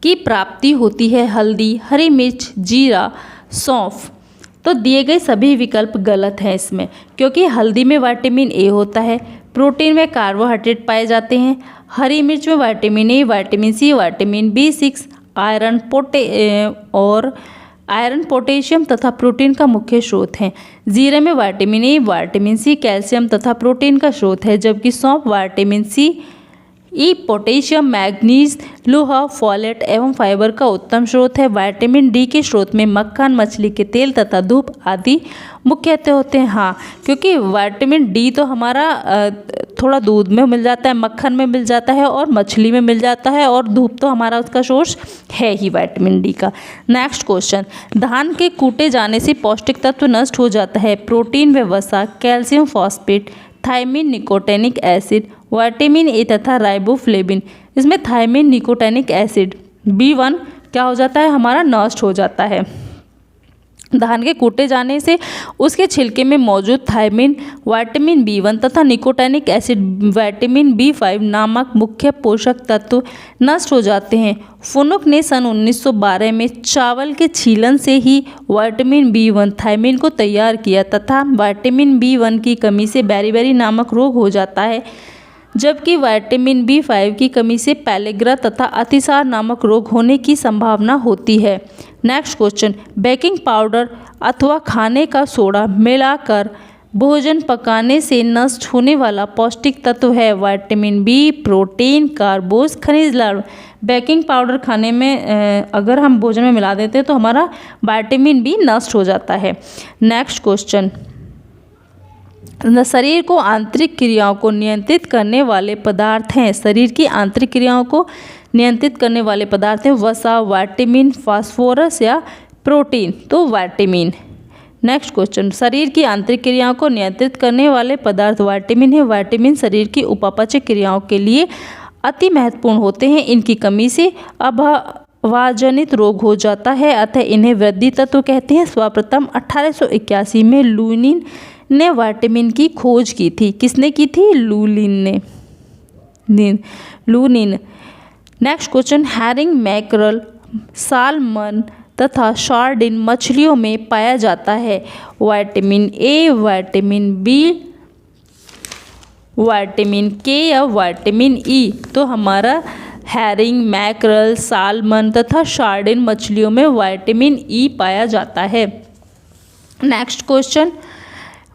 की प्राप्ति होती है? हल्दी, हरी मिर्च, जीरा, सौंफ। तो दिए गए सभी विकल्प गलत हैं इसमें, क्योंकि हल्दी में विटामिन ए होता है, प्रोटीन में कार्बोहाइड्रेट पाए जाते हैं, हरी मिर्च में vitamin A, vitamin C, vitamin B6, iron, potassium तथा प्रोटीन का मुख्य स्रोत है। जीरे में vitamin A, vitamin C, calcium तथा प्रोटीन का स्रोत है, जबकि सौंफ vitamin C, E, potassium, manganese, लोहा, फॉलेट एवं फाइबर का उत्तम स्रोत है। विटामिन डी के स्रोत में मक्खन, मछली के तेल तथा धूप आदि मुख्यतः होते हैं। हाँ, क्योंकि विटामिन डी तो हमारा थोड़ा दूध में मिल जाता है, मक्खन में मिल जाता है और मछली में मिल जाता है, और धूप तो हमारा उसका सोर्स है ही विटामिन डी का। नेक्स्ट क्वेश्चन, धान के कूटे जाने से पौष्टिक तत्व नष्ट हो जाता है? प्रोटीन व वसा, calcium phosphate, thiamine, nicotinic acid, vitamin A तथा राइबोफ्लेविन। इसमें थायमीन, निकोटेनिक एसिड B1 क्या हो जाता है हमारा? नष्ट हो जाता है। धान के कूटे जाने से उसके छिलके में मौजूद थायमीन, विटामिन B1 तथा निकोटेनिक एसिड विटामिन B5 नामक मुख्य पोषक तत्व नष्ट हो जाते हैं। फुनुक ने सन 1912 में चावल के छीलन से ही विटामिन B1 थायमीन को तैयार किया तथा विटामिन B1 की कमी से बेरी नामक रोग हो जाता है, जबकि विटामिन B5 की कमी से पैलेग्रा तथा अतिसार नामक रोग होने की संभावना होती है। नेक्स्ट क्वेश्चन, बेकिंग पाउडर अथवा खाने का सोडा मिलाकर भोजन पकाने से नष्ट होने वाला पौष्टिक तत्व है? विटामिन B, प्रोटीन, कार्बोस, खनिज लवण। बेकिंग पाउडर खाने में अगर हम भोजन में मिला देते हैं तो हमारा विटामिन B नष्ट हो जाता है। नेक्स्ट क्वेश्चन, शरीर को आंतरिक क्रियाओं को नियंत्रित करने वाले पदार्थ हैं। शरीर की आंतरिक क्रियाओं को नियंत्रित करने वाले पदार्थ हैं वसा, विटामिन, फास्फोरस या प्रोटीन। तो विटामिन। नेक्स्ट क्वेश्चन, शरीर की आंतरिक क्रियाओं को नियंत्रित करने वाले पदार्थ विटामिन है। विटामिन शरीर की उपापचय क्रियाओं के लिए अति महत्वपूर्ण होते हैं। इनकी कमी से अभावजनित रोग हो जाता है, अतः इन्हें वृद्धि तत्व कहते हैं। सर्वप्रथम 1881 में लुनिन ने विटामिन की खोज की थी। किसने की थी? Lunin. Next question, herring, mackerel, salmon तथा सार्डिन मछलियों में पाया जाता है? Vitamin A, vitamin B, vitamin के या विटामिन ई। तो हमारा हैरिंग, मैकरल, सालमन तथा सार्डिन मछलियों में विटामिन ई पाया जाता है। नेक्स्ट क्वेश्चन,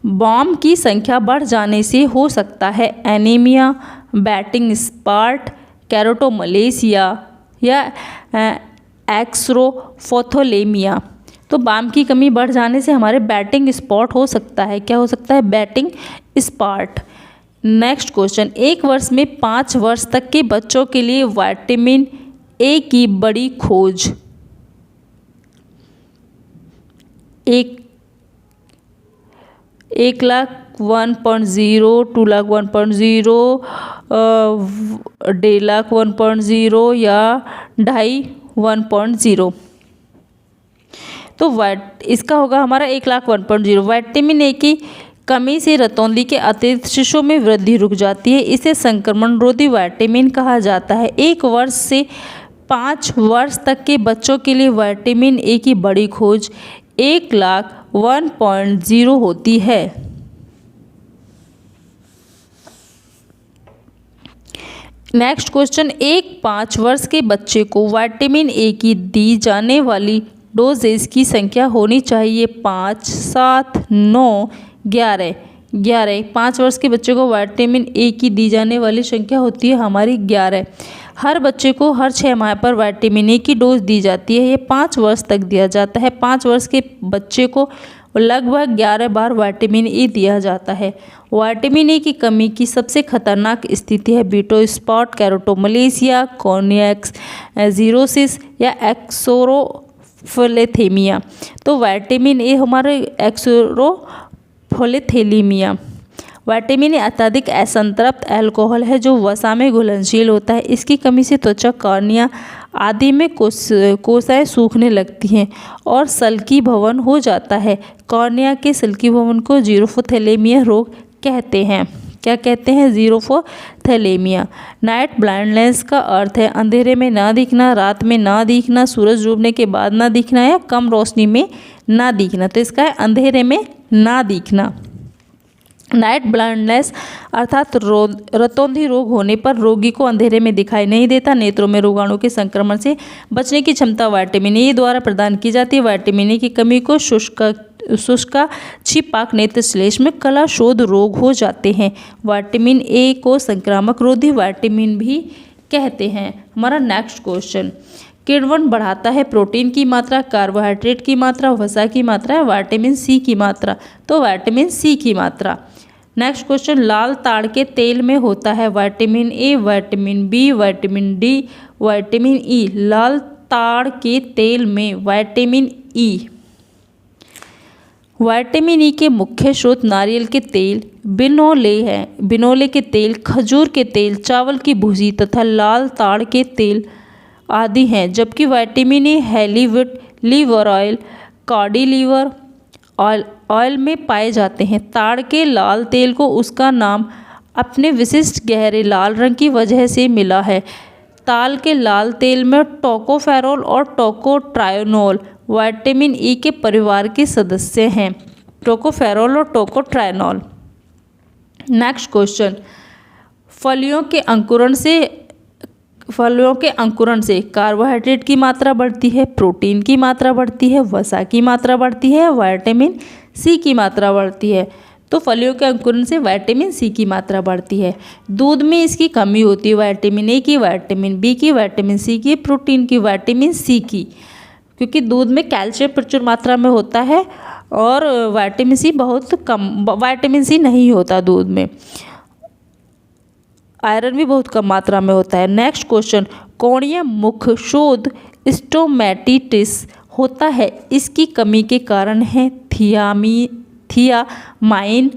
बॉम्ब की संख्या बढ़ जाने से हो सकता है एनीमिया, बैटिंग स्पॉट, कैरोटोमलेसिया या एक्सरोफोथोलेमिया। तो बाम की कमी बढ़ जाने से हमारे बैटिंग स्पॉट हो सकता है। क्या हो सकता है? Batting spot. नेक्स्ट क्वेश्चन, एक वर्ष में 5 वर्ष तक के बच्चों के लिए विटामिन ए की बड़ी खोज। 1 लाख 1.0, 2 लाख 1.0, 1.5 लाख 1.0 या 2.5 1.0। तो इसका होगा हमारा 1 लाख 1.0। विटामिन ए की कमी से रतौंधी के अतिरिक्त शिशु में वृद्धि रुक जाती है। इसे संक्रमण रोधी विटामिन कहा जाता है। 1 वर्ष से 5 वर्ष तक के बच्चों के लिए विटामिन ए की बड़ी खोज 1 लाख 1.0 होती है। नेक्स्ट क्वेश्चन, 5 वर्ष के बच्चे को विटामिन ए की दी जाने वाली डोजेज की संख्या होनी चाहिए 5, 7, 9, 11। 5 वर्ष के बच्चे को विटामिन ए की दी जाने वाली संख्या होती है हमारी 11। हर बच्चे को हर 6 माह पर विटामिन ए की डोज दी जाती है। ये 5 वर्ष तक दिया जाता है। 5 वर्ष के बच्चे को लगभग 11 बार विटामिन ए दिया जाता है। विटामिन ए की कमी की सबसे खतरनाक स्थिति है बीटो स्पॉट कैरोटोमलेसिया, कॉर्नियाक्स जीरोसिस या एक्सोरोफिलेथेमिया। तो विटामिन ए हमारे एक्सोरोफिलेथेमिया। विटामिन ए अत्यधिक असंतृप्त अल्कोहल है जो वसा में घुलनशील होता है। इसकी कमी से त्वचा, कॉर्निया आदि में कोशिकाएं सूखने लगती हैं और सल्की भवन हो जाता है। कॉर्निया के सल्की भवन को जीरोफोथैलेमिया रोग कहते हैं। क्या कहते हैं? जीरोफोथैलेमिया। नाइट ब्लाइंडनेस का अर्थ है अंधेरे में ना दिखना, रात में ना दिखना, सूरज डूबने के बाद ना दिखना या कम रोशनी में ना दिखना। तो इसका है अंधेरे में ना दिखना। नाइट ब्लाइंडनेस अर्थात रतौंधी रोग होने पर रोगी को अंधेरे में दिखाई नहीं देता। नेत्रों में रोगाणु के संक्रमण से बचने की क्षमता विटामिन ए द्वारा प्रदान की जाती है। विटामिन ए की कमी को शुष्का छिपाक नेत्र श्लेष में कला शोध रोग हो जाते हैं। विटामिन ए को संक्रामक रोधी विटामिन भी कहते हैं। हमारा नेक्स्ट क्वेश्चन, किण्वन बढ़ाता है प्रोटीन की मात्रा, कार्बोहाइड्रेट की मात्रा, वसा की मात्रा या विटामिन सी की मात्रा? तो विटामिन सी की मात्रा। नेक्स्ट क्वेश्चन, लाल ताड़ के तेल में होता है vitamin A, vitamin B, vitamin D, vitamin E. लाल ताड़ के तेल में विटामिन ई। विटामिन ई के मुख्य स्रोत नारियल के तेल, बिनोले है, बिनोले के तेल, खजूर के तेल, चावल की भूसी तथा लाल ताड़ के तेल आदि हैं। जबकि vitamin A halibut, liver oil, cod liver oil में पाए जाते हैं। ताड़ के लाल तेल को उसका नाम अपने विशिष्ट गहरे लाल रंग की वजह से मिला है। ताड़ के लाल तेल में टोकोफेरोल और टोकोट्रायोनोल विटामिन ई के परिवार के सदस्य हैं। टोकोफेरोल और टोकोट्रायोनोल। नेक्स्ट क्वेश्चन, फलियों के अंकुरण से कार्बोहाइड्रेट की मात्रा बढ़ती है, प्रोटीन की मात्रा बढ़ती है, वसा की मात्रा बढ़ती है, विटामिन सी की मात्रा बढ़ती है। तो फलियों के अंकुरण से विटामिन सी की मात्रा बढ़ती है। दूध में इसकी कमी होती है विटामिन ए की, विटामिन बी की, विटामिन सी की, प्रोटीन की, विटामिन सी की, क्योंकि दूध में कैल्शियम प्रचुर मात्रा में होता है और विटामिन सी बहुत कम, विटामिन सी नहीं होता दूध में। आयरन भी बहुत कम मात्रा में होता है। नेक्स्ट क्वेश्चन, कोणीय मुख शोध स्टोमैटिटिस होता है, इसकी कमी के कारण है थियामाइन,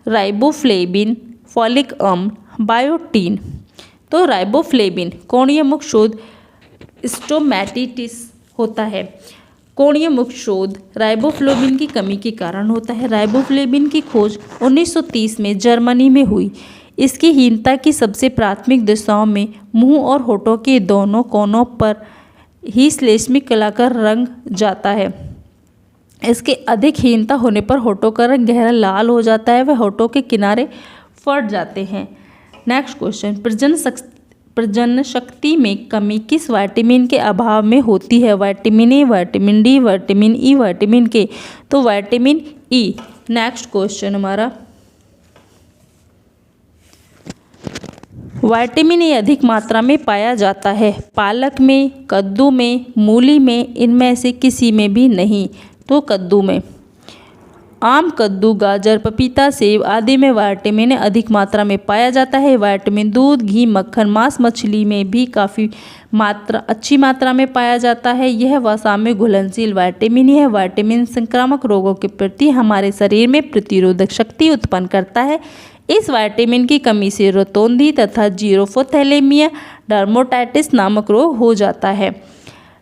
राइबोफ्लेविन, फॉलिक अम्ल, बायोटीन। तो राइबोफ्लेविन कोणीय मुख शोध स्टोमैटिटिस होता है। कोणीय मुख शोध राइबोफ्लेविन की कमी के कारण होता है। राइबोफ्लेविन की खोज 1930 में जर्मनी में हुई। इसकी हीनता की सबसे प्राथमिक दिशाओं में मुंह और होठों के दोनों कोनों पर ही श्लेष्मिक कलाकार रंग जाता है। इसके अधिक हीनता होने पर होठों का रंग गहरा लाल हो जाता है, वह होठों के किनारे फट जाते हैं। नेक्स्ट क्वेश्चन, प्रजनन शक्ति में कमी किस विटामिन के अभाव में होती है? Vitamin A, vitamin D, vitamin E, vitamin K? तो विटामिन ई। नेक्स्ट क्वेश्चन हमारा, विटामिन ए अधिक मात्रा में पाया जाता है पालक में, कद्दू में, मूली में, इनमें से किसी में भी नहीं। तो कद्दू में। आम, कद्दू, गाजर, पपीता, सेब आदि में विटामिन अधिक मात्रा में पाया जाता है। विटामिन दूध, घी, मक्खन, मांस, मछली में भी काफ़ी अच्छी मात्रा में पाया जाता है। यह वसा में घुलनशील विटामिन है। विटामिन संक्रामक रोगों के प्रति हमारे शरीर में प्रतिरोधक शक्ति उत्पन्न करता है। इस विटामिन की कमी से रतौंधी तथा जीरोफोथैलेमिया डर्मेटाइटिस नामक रोग हो जाता है।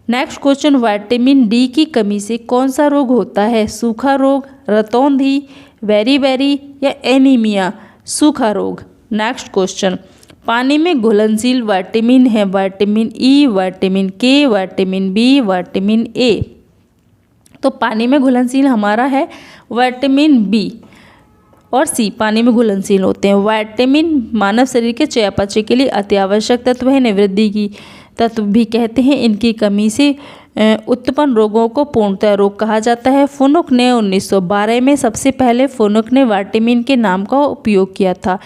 नेक्स्ट क्वेश्चन, विटामिन डी की कमी से कौन सा रोग होता है? सूखा रोग, रतौंधी, बेरी या एनीमिया? सूखा रोग। नेक्स्ट क्वेश्चन, पानी में घुलनशील विटामिन है vitamin E, vitamin K, vitamin B, vitamin ए। तो पानी में घुलनशील हमारा है विटामिन बी और सी पानी में घुलनशील होते हैं। विटामिन मानव शरीर के चयापचय के लिए अति आवश्यक तत्व है। निवृद्धि की तत्व भी कहते हैं। इनकी कमी से उत्पन्न रोगों को पूर्णतः रोग कहा जाता है। फुनुक ने 1912 में सबसे पहले फुनुक ने विटामिन के नाम का उपयोग किया था।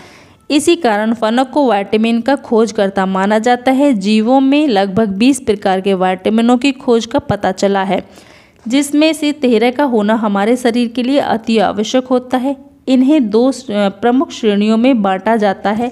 इसी कारण फुनुक को विटामिन का खोजकर्ता माना जाता है। जीवों में लगभग 20 प्रकार के विटामिनों की खोज का पता चला है, जिसमें से 13 का होना हमारे शरीर के लिए अति आवश्यक होता है। इन्हें 2 प्रमुख श्रेणियों में बांटा जाता है।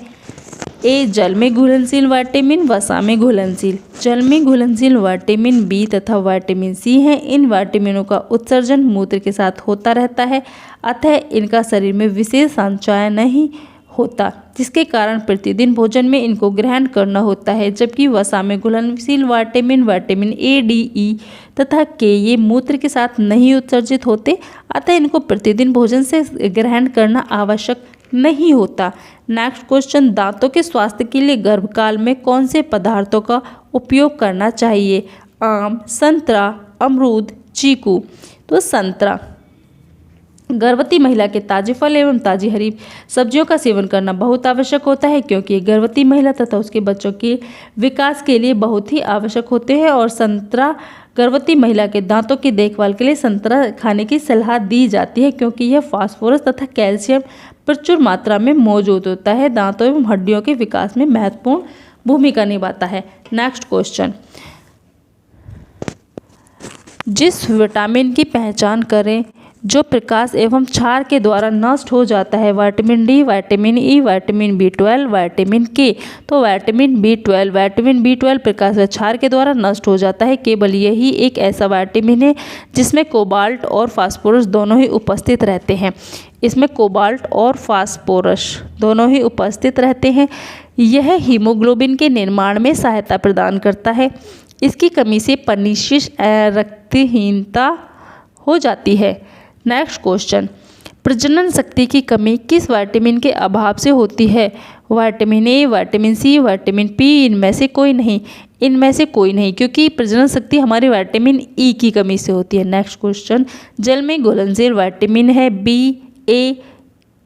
ए, जल में घुलनशील विटामिन, वसा में घुलनशील। जल में घुलनशील विटामिन बी तथा विटामिन सी हैं। इन विटामिनों का उत्सर्जन मूत्र के साथ होता रहता है, अतः इनका शरीर में विशेष संचय नहीं होता, जिसके कारण प्रतिदिन भोजन में इनको ग्रहण करना होता है। जबकि वसा में घुलनशील विटामिन ए, डी, ई तथा के ये मूत्र के साथ नहीं उत्सर्जित होते, अतः इनको प्रतिदिन भोजन से ग्रहण करना आवश्यक नहीं होता। नेक्स्ट क्वेश्चन, दांतों के स्वास्थ्य के लिए गर्भकाल में कौन से पदार्थों का उपयोग करना चाहिए? आम, संतरा, अमरूद, चीकू। तो संतरा। गर्भवती महिला के ताजे फल एवं ताजी हरी सब्जियों का सेवन करना बहुत आवश्यक होता है, क्योंकि गर्भवती महिला तथा उसके बच्चों के विकास के लिए बहुत ही आवश्यक होते हैं। और संतरा गर्भवती महिला के दांतों की देखभाल के लिए संतरा खाने की सलाह दी जाती है, क्योंकि यह फास्फोरस तथा कैल्शियम प्रचुर मात्रा में मौजूद होता है। दांतों एवं हड्डियों के विकास में महत्वपूर्ण भूमिका निभाता है। नेक्स्ट क्वेश्चन, जिस विटामिन की पहचान करें जो प्रकाश एवं क्षार के द्वारा नष्ट हो जाता है? Vitamin D, vitamin E, vitamin B12, vitamin K. तो विटामिन B12 प्रकाश व क्षार के द्वारा नष्ट हो जाता है। केवल यही एक ऐसा विटामिन है जिसमें कोबाल्ट और फास्फोरस दोनों ही उपस्थित रहते हैं। इसमें कोबाल्ट और फास्फोरस दोनों ही उपस्थित रहते हैं। यह हीमोग्लोबिन के निर्माण में सहायता प्रदान करता है। इसकी कमी से पर्निशियस रक्तहीनता हो जाती है। नेक्स्ट क्वेश्चन, प्रजनन शक्ति की कमी किस विटामिन के अभाव से होती है? Vitamin A, vitamin C, vitamin P, इनमें से कोई नहीं। इनमें से कोई नहीं, क्योंकि प्रजनन शक्ति हमारी विटामिन ई की कमी से होती है। नेक्स्ट क्वेश्चन, जल में घुलनशील विटामिन है बी, ए,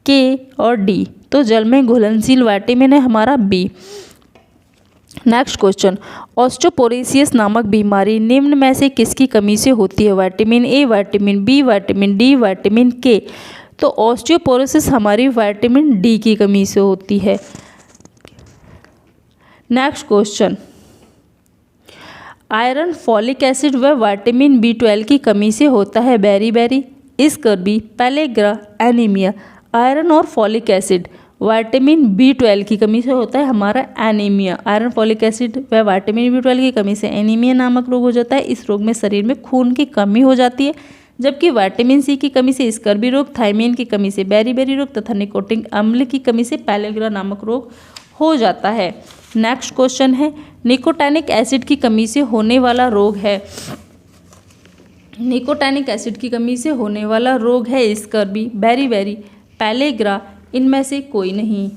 के और डी। तो जल में घुलनशील विटामिन है हमारा बी। नेक्स्ट क्वेश्चन, ऑस्टियोपोरोसिस नामक बीमारी निम्न में से किसकी कमी से होती है? Vitamin A, vitamin B, vitamin D, vitamin K. तो ऑस्टियोपोरोसिस हमारी विटामिन डी की कमी से होती है। Next question, iron, folic acid व विटामिन B12 की कमी से होता है beriberi, scurvy, pellagra, anaemia. Iron और फॉलिक एसिड विटामिन B12 की कमी से होता है हमारा एनीमिया। आयरन, फॉलिक एसिड व विटामिन B12 की कमी से एनीमिया नामक रोग हो जाता है। इस रोग में शरीर में खून की कमी हो जाती है। जबकि विटामिन सी की कमी से स्कर्वी रोग, थायमिन की कमी से बेरी रोग तथा निकोटिन अम्ल की कमी से पेलेग्रा नामक रोग हो जाता है। नेक्स्ट क्वेश्चन है, निकोटैनिक एसिड की कमी से होने वाला रोग है। निकोटैनिक एसिड की कमी से होने वाला रोग है स्कर्वी, बेरी, पेलेग्रा, इनमें से कोई नहीं।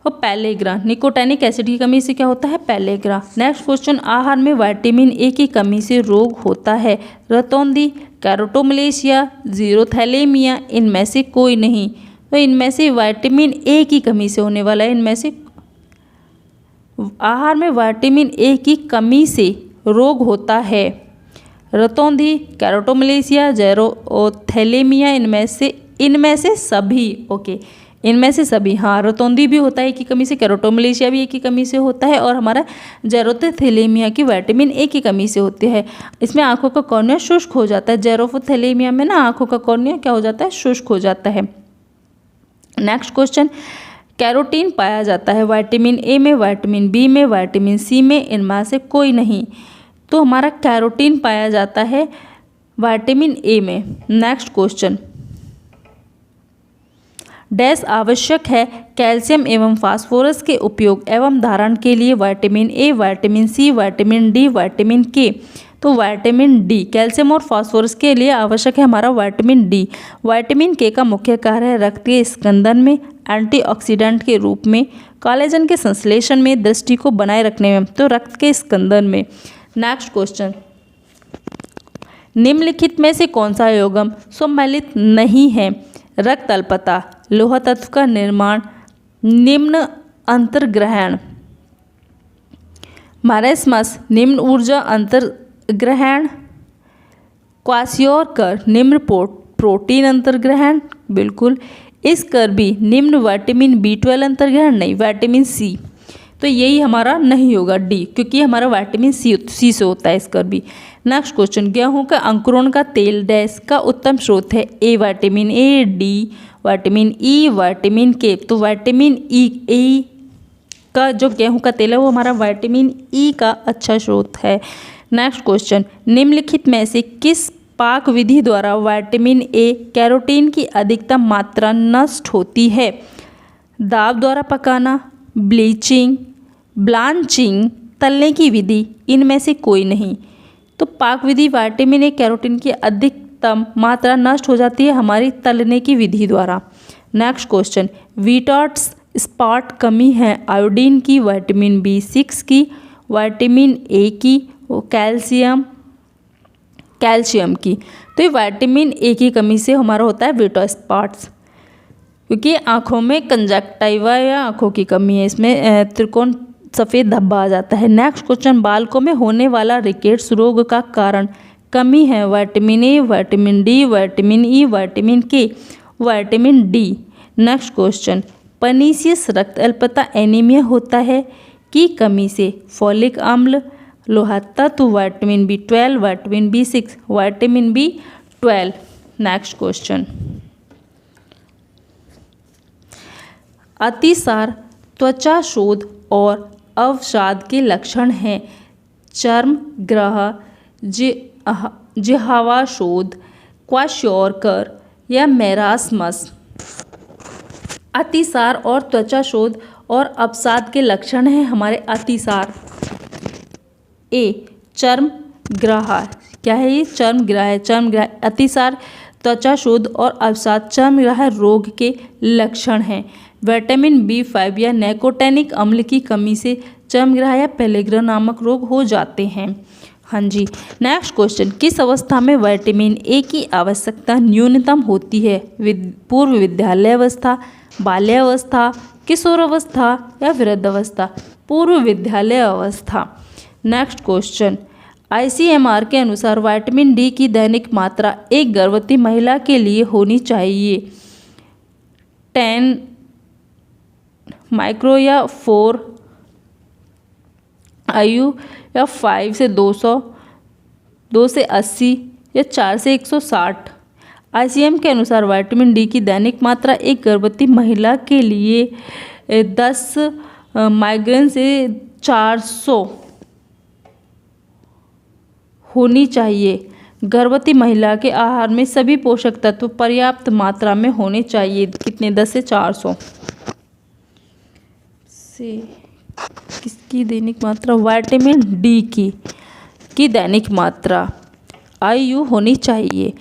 और पेलेग्रा, निकोटैनिक एसिड की कमी से क्या होता है? पेलेग्रा। नेक्स्ट क्वेश्चन, आहार में विटामिन ए की कमी से रोग होता है? रतौंधी, कैरोटोमलेशिया, जीरोथैलेमिया, इनमें से कोई नहीं। तो इनमें से विटामिन ए की कमी से होने वाला है। इनमें से आहार में विटामिन ए की कमी से रोग होता है रतौंधी, कैरोटोमलेशिया, जीरोथैलेमिया, इनमें से सभी। ओके, इनमें से सभी, हाँ, रतौंधी भी होता है ए की कमी से, केरोटोमलेशिया भी ए की कमी से होता है, और हमारा जेरोथेलेमिया की विटामिन ए की कमी से होती है। इसमें आंखों का कॉर्निया शुष्क हो जाता है। जेरोथेलेमिया में ना आंखों का कॉर्निया क्या हो जाता है, शुष्क हो जाता है। नेक्स्ट क्वेश्चन, कैरोटीन पाया जाता है विटामिन ए में, विटामिन बी में, विटामिन सी में, इनमें से कोई नहीं। तो हमारा कैरोटीन पाया जाता है विटामिन ए में। नेक्स्ट क्वेश्चन, डैश आवश्यक है कैल्शियम एवं फास्फोरस के उपयोग एवं धारण के लिए, vitamin A, vitamin C, vitamin D, vitamin K. तो विटामिन डी, कैल्शियम और फास्फोरस के लिए आवश्यक है हमारा विटामिन डी। विटामिन के का मुख्य कार्य है रक्त के स्कंदन में, एंटीऑक्सीडेंट के रूप में, कोलेजन के संश्लेषण में, दृष्टि को बनाए रखने में। तो रक्त के स्कंदन में। नेक्स्ट क्वेश्चन, निम्नलिखित में से कौन सा यौगिक सम्मिलित नहीं है? रक्त अल्पता, लोह तत्व का निर्माण, निम्न अंतर्ग्रहण, मारेस्मस, निम्न ऊर्जा अंतर्ग्रहण, क्वासियोकर, निम्न प्रोटीन अंतर्ग्रहण, बिल्कुल। स्कर्बी, निम्न विटामिन B12 अंतर्ग्रहण, नहीं, विटामिन सी। तो यही हमारा नहीं होगा डी, क्योंकि हमारा विटामिन सी से होता है स्कर्बी। नेक्स्ट क्वेश्चन, गेहूं का अंकुरण का तेल डैश का उत्तम स्रोत है? A vitamin A, D vitamin E, vitamin K. तो विटामिन ई का जो गेहूं का तेल है वो हमारा विटामिन ई का अच्छा स्रोत है। नेक्स्ट क्वेश्चन, निम्नलिखित में से किस पाक विधि द्वारा विटामिन ए कैरोटीन की अधिकतम मात्रा नष्ट होती है? दाब द्वारा पकाना, ब्लीचिंग, ब्लांचिंग, तलने की विधि, इनमें से कोई नहीं। तो पाक विधि विटामिन ए कैरोटीन की अधिकतम मात्रा नष्ट हो जाती है हमारी तलने की विधि द्वारा। नेक्स्ट क्वेश्चन, वीटॉट्स स्पॉट कमी है आयोडीन की, विटामिन B6 की, विटामिन ए की, कैल्शियम की। तो ये विटामिन ए की कमी से हमारा होता है वीटो स्पॉट्स, क्योंकि आँखों में कंजक्टिवा या आँखों की कमी है, इसमें त्रिकोण सफ़ेद धब्बा आ जाता है। नेक्स्ट क्वेश्चन, बालकों में होने वाला रिकेट्स रोग का कारण कमी है? Vitamin A, vitamin D, vitamin E, vitamin K, vitamin D. Next question, pernicious रक्त अल्पता एनीमिया होता है की कमी से? फॉलिक अम्ल, लोहा तत्व, vitamin B12, vitamin B6, vitamin B12। Next question, अतिसार त्वचा शोथ और अवसाद के लक्षण हैं? चर्म ग्रह, जिह्वा शोथ, क्वाशियोकर या मेरास्मस। अतिसार और त्वचा शोथ और अवसाद के लक्षण हैं हमारे अतिसार। ए चर्म ग्रह, क्या है ये? चर्म ग्रह है। चर्म ग्रह, अतिसार, त्वचा शोथ और अवसाद चर्म ग्रह रोग के लक्षण हैं। विटामिन B5 या निकोटिनिक अम्ल की कमी से चर्मग्रह या पेलेग्रा नामक रोग हो जाते हैं। हाँ जी। नेक्स्ट क्वेश्चन, किस अवस्था में विटामिन ए की आवश्यकता न्यूनतम होती है? पूर्व विद्यालय अवस्था, बाल्यावस्था, किशोरावस्था या वृद्धावस्था? पूर्व विद्यालय अवस्था। नेक्स्ट क्वेश्चन, ICMR के अनुसार विटामिन डी की दैनिक मात्रा एक गर्भवती महिला के लिए होनी चाहिए 10 माइक्रो या 4 आयु या 5 से 200, 2 से 80 या 4 से 160। ICM के अनुसार विटामिन डी की दैनिक मात्रा एक गर्भवती महिला के लिए 10 माइग्रेन से 400 होनी चाहिए। गर्भवती महिला के आहार में सभी पोषक तत्व पर्याप्त मात्रा में होने चाहिए। कितने? 10 से 400 से किसकी दैनिक मात्रा? विटामिन डी की दैनिक मात्रा आयु होनी चाहिए।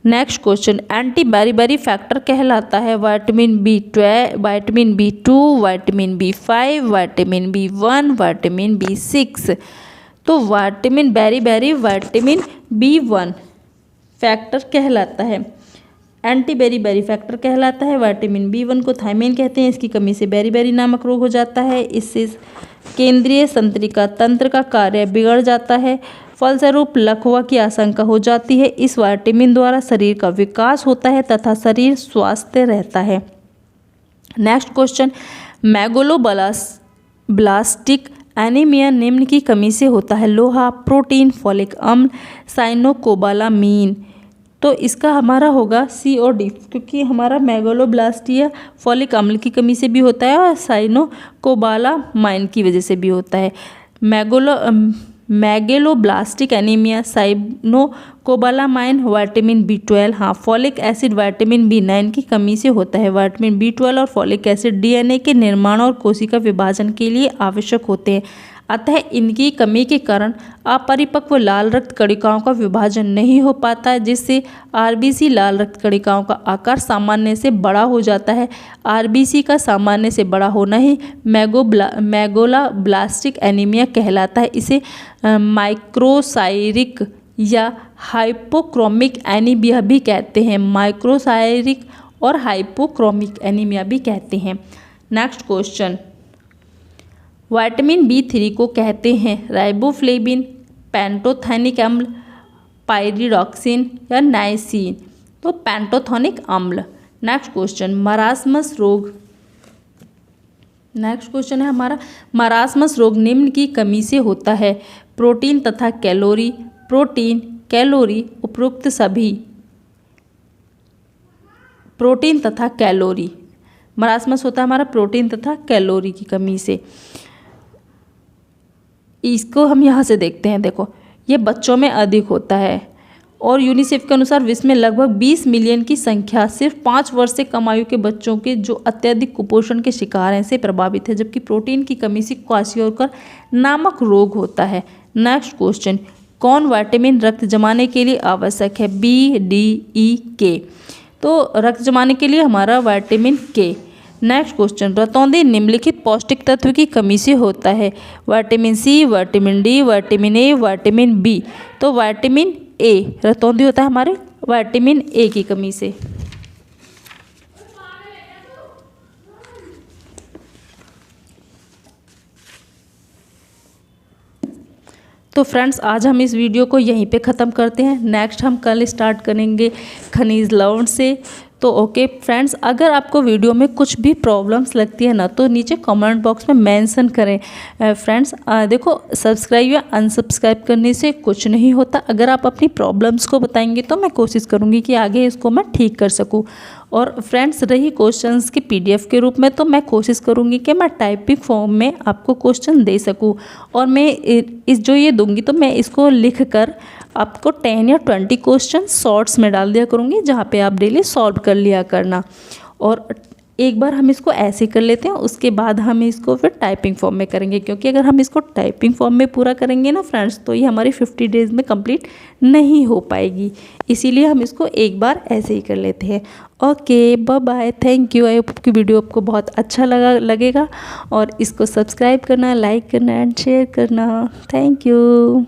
Next question, anti beriberi factor कहलाता है vitamin B12, vitamin B2, vitamin B5, vitamin B1, vitamin B6। तो vitamin beriberi vitamin B1 factor कहलाता है, एंटी बेरीबेरी फैक्टर कहलाता है। विटामिन B1 को थायमिन कहते हैं। इसकी कमी से बेरीबेरी नामक रोग हो जाता है। इससे केंद्रीय तंत्रिका तंत्र का कार्य बिगड़ जाता है, फलस्वरूप लकवा की आशंका हो जाती है। इस विटामिन द्वारा शरीर का विकास होता है तथा शरीर स्वस्थ रहता है। नेक्स्ट क्वेश्चन, मेगालोब्लास्टिक एनीमिया निम्न की कमी से होता है? लोहा, प्रोटीन, फॉलिक अम्ल, साइनोकोबालामीन। तो इसका हमारा होगा सी और डी, क्योंकि हमारा मेगालोब्लास्टिया फॉलिक अम्ल की कमी से भी होता है और साइनोकोबालामाइन की वजह से भी होता है। मैगेलोब्लास्टिक एनीमिया, साइनोकोबालामाइन, विटामिन B12, हाँ फॉलिक एसिड विटामिन B9 की कमी से होता है। विटामिन B12 और फॉलिक एसिड DNA के निर्माण और कोशिका विभाजन के लिए आवश्यक होते हैं, अतः इनकी कमी के कारण अपरिपक्व लाल रक्त कणिकाओं का विभाजन नहीं हो पाता है, जिससे RBC लाल रक्त कणिकाओं का आकार सामान्य से बड़ा हो जाता है। RBC का सामान्य से बड़ा होना ही मैगोलाब्लास्टिक एनीमिया कहलाता है। इसे माइक्रोसाइरिक या हाइपोक्रोमिक एनीमिया भी कहते हैं। माइक्रोसाइरिक और हाइपोक्रोमिक एनीमिया भी कहते हैं। नेक्स्ट क्वेश्चन, विटामिन B3 को कहते हैं राइबोफ्लेविन, पेंटोथेनिक अम्ल, पाइरिडॉक्सिन या नाइसिन। तो पेंटोथेनिक अम्ल। नेक्स्ट क्वेश्चन, मरासमस रोग। नेक्स्ट क्वेश्चन है हमारा, मरासमस रोग निम्न की कमी से होता है? प्रोटीन तथा कैलोरी, प्रोटीन, कैलोरी, उपरोक्त सभी। प्रोटीन तथा कैलोरी। मरासमस होता है हमारा प्रोटीन तथा कैलोरी की कमी से। इसको हम यहाँ से देखते हैं, देखो ये बच्चों में अधिक होता है और यूनिसेफ के अनुसार विश्व में लगभग 20 मिलियन की संख्या सिर्फ 5 वर्ष से कम आयु के बच्चों के जो अत्यधिक कुपोषण के शिकार हैं से प्रभावित है, जबकि प्रोटीन की कमी से क्वाशियोकर नामक रोग होता है। नेक्स्ट क्वेश्चन, कौन विटामिन रक्त जमाने के लिए आवश्यक है? B, D, E, K। तो रक्त जमाने के लिए हमारा विटामिन K। नेक्स्ट क्वेश्चन, रतौंधी निम्नलिखित पौष्टिक तत्व की कमी से होता है? Vitamin C, vitamin D, vitamin A, vitamin B। तो विटामिन A रतौंधी होता है हमारे विटामिन A की कमी से। तो फ्रेंड्स आज हम इस वीडियो को यहीं पे ख़त्म करते हैं। नेक्स्ट हम कल स्टार्ट करेंगे खनिज लवण से। तो ओके फ्रेंड्स, अगर आपको वीडियो में कुछ भी प्रॉब्लम्स लगती है ना तो नीचे कमेंट बॉक्स में मेंशन करें। फ्रेंड्स देखो, सब्सक्राइब या अनसब्सक्राइब करने से कुछ नहीं होता। अगर आप अपनी प्रॉब्लम्स को बताएंगे तो मैं कोशिश करूँगी कि आगे इसको मैं ठीक कर सकूँ। और फ्रेंड्स रही क्वेश्चंस की PDF के रूप में, तो मैं कोशिश करूँगी कि मैं टाइपिंग फॉर्म में आपको क्वेश्चन दे सकूँ। और मैं इस जो ये दूंगी तो मैं इसको लिख कर आपको 10 या 20 क्वेश्चन शॉर्ट्स में डाल दिया करूँगी, जहाँ पे आप डेली सॉल्व कर लिया करना। और एक बार हम इसको ऐसे कर लेते हैं, उसके बाद हम इसको फिर टाइपिंग फॉर्म में करेंगे, क्योंकि अगर हम इसको टाइपिंग फॉर्म में पूरा करेंगे ना फ्रेंड्स तो ये हमारी 50 डेज़ में कंप्लीट नहीं हो पाएगी। इसीलिए हम इसको एक बार ऐसे ही कर लेते हैं। Okay bye bye, thank you. I hope की वीडियो आपको बहुत अच्छा लगेगा और इसको सब्सक्राइब करना, लाइक करना एंड शेयर करना। Thank you.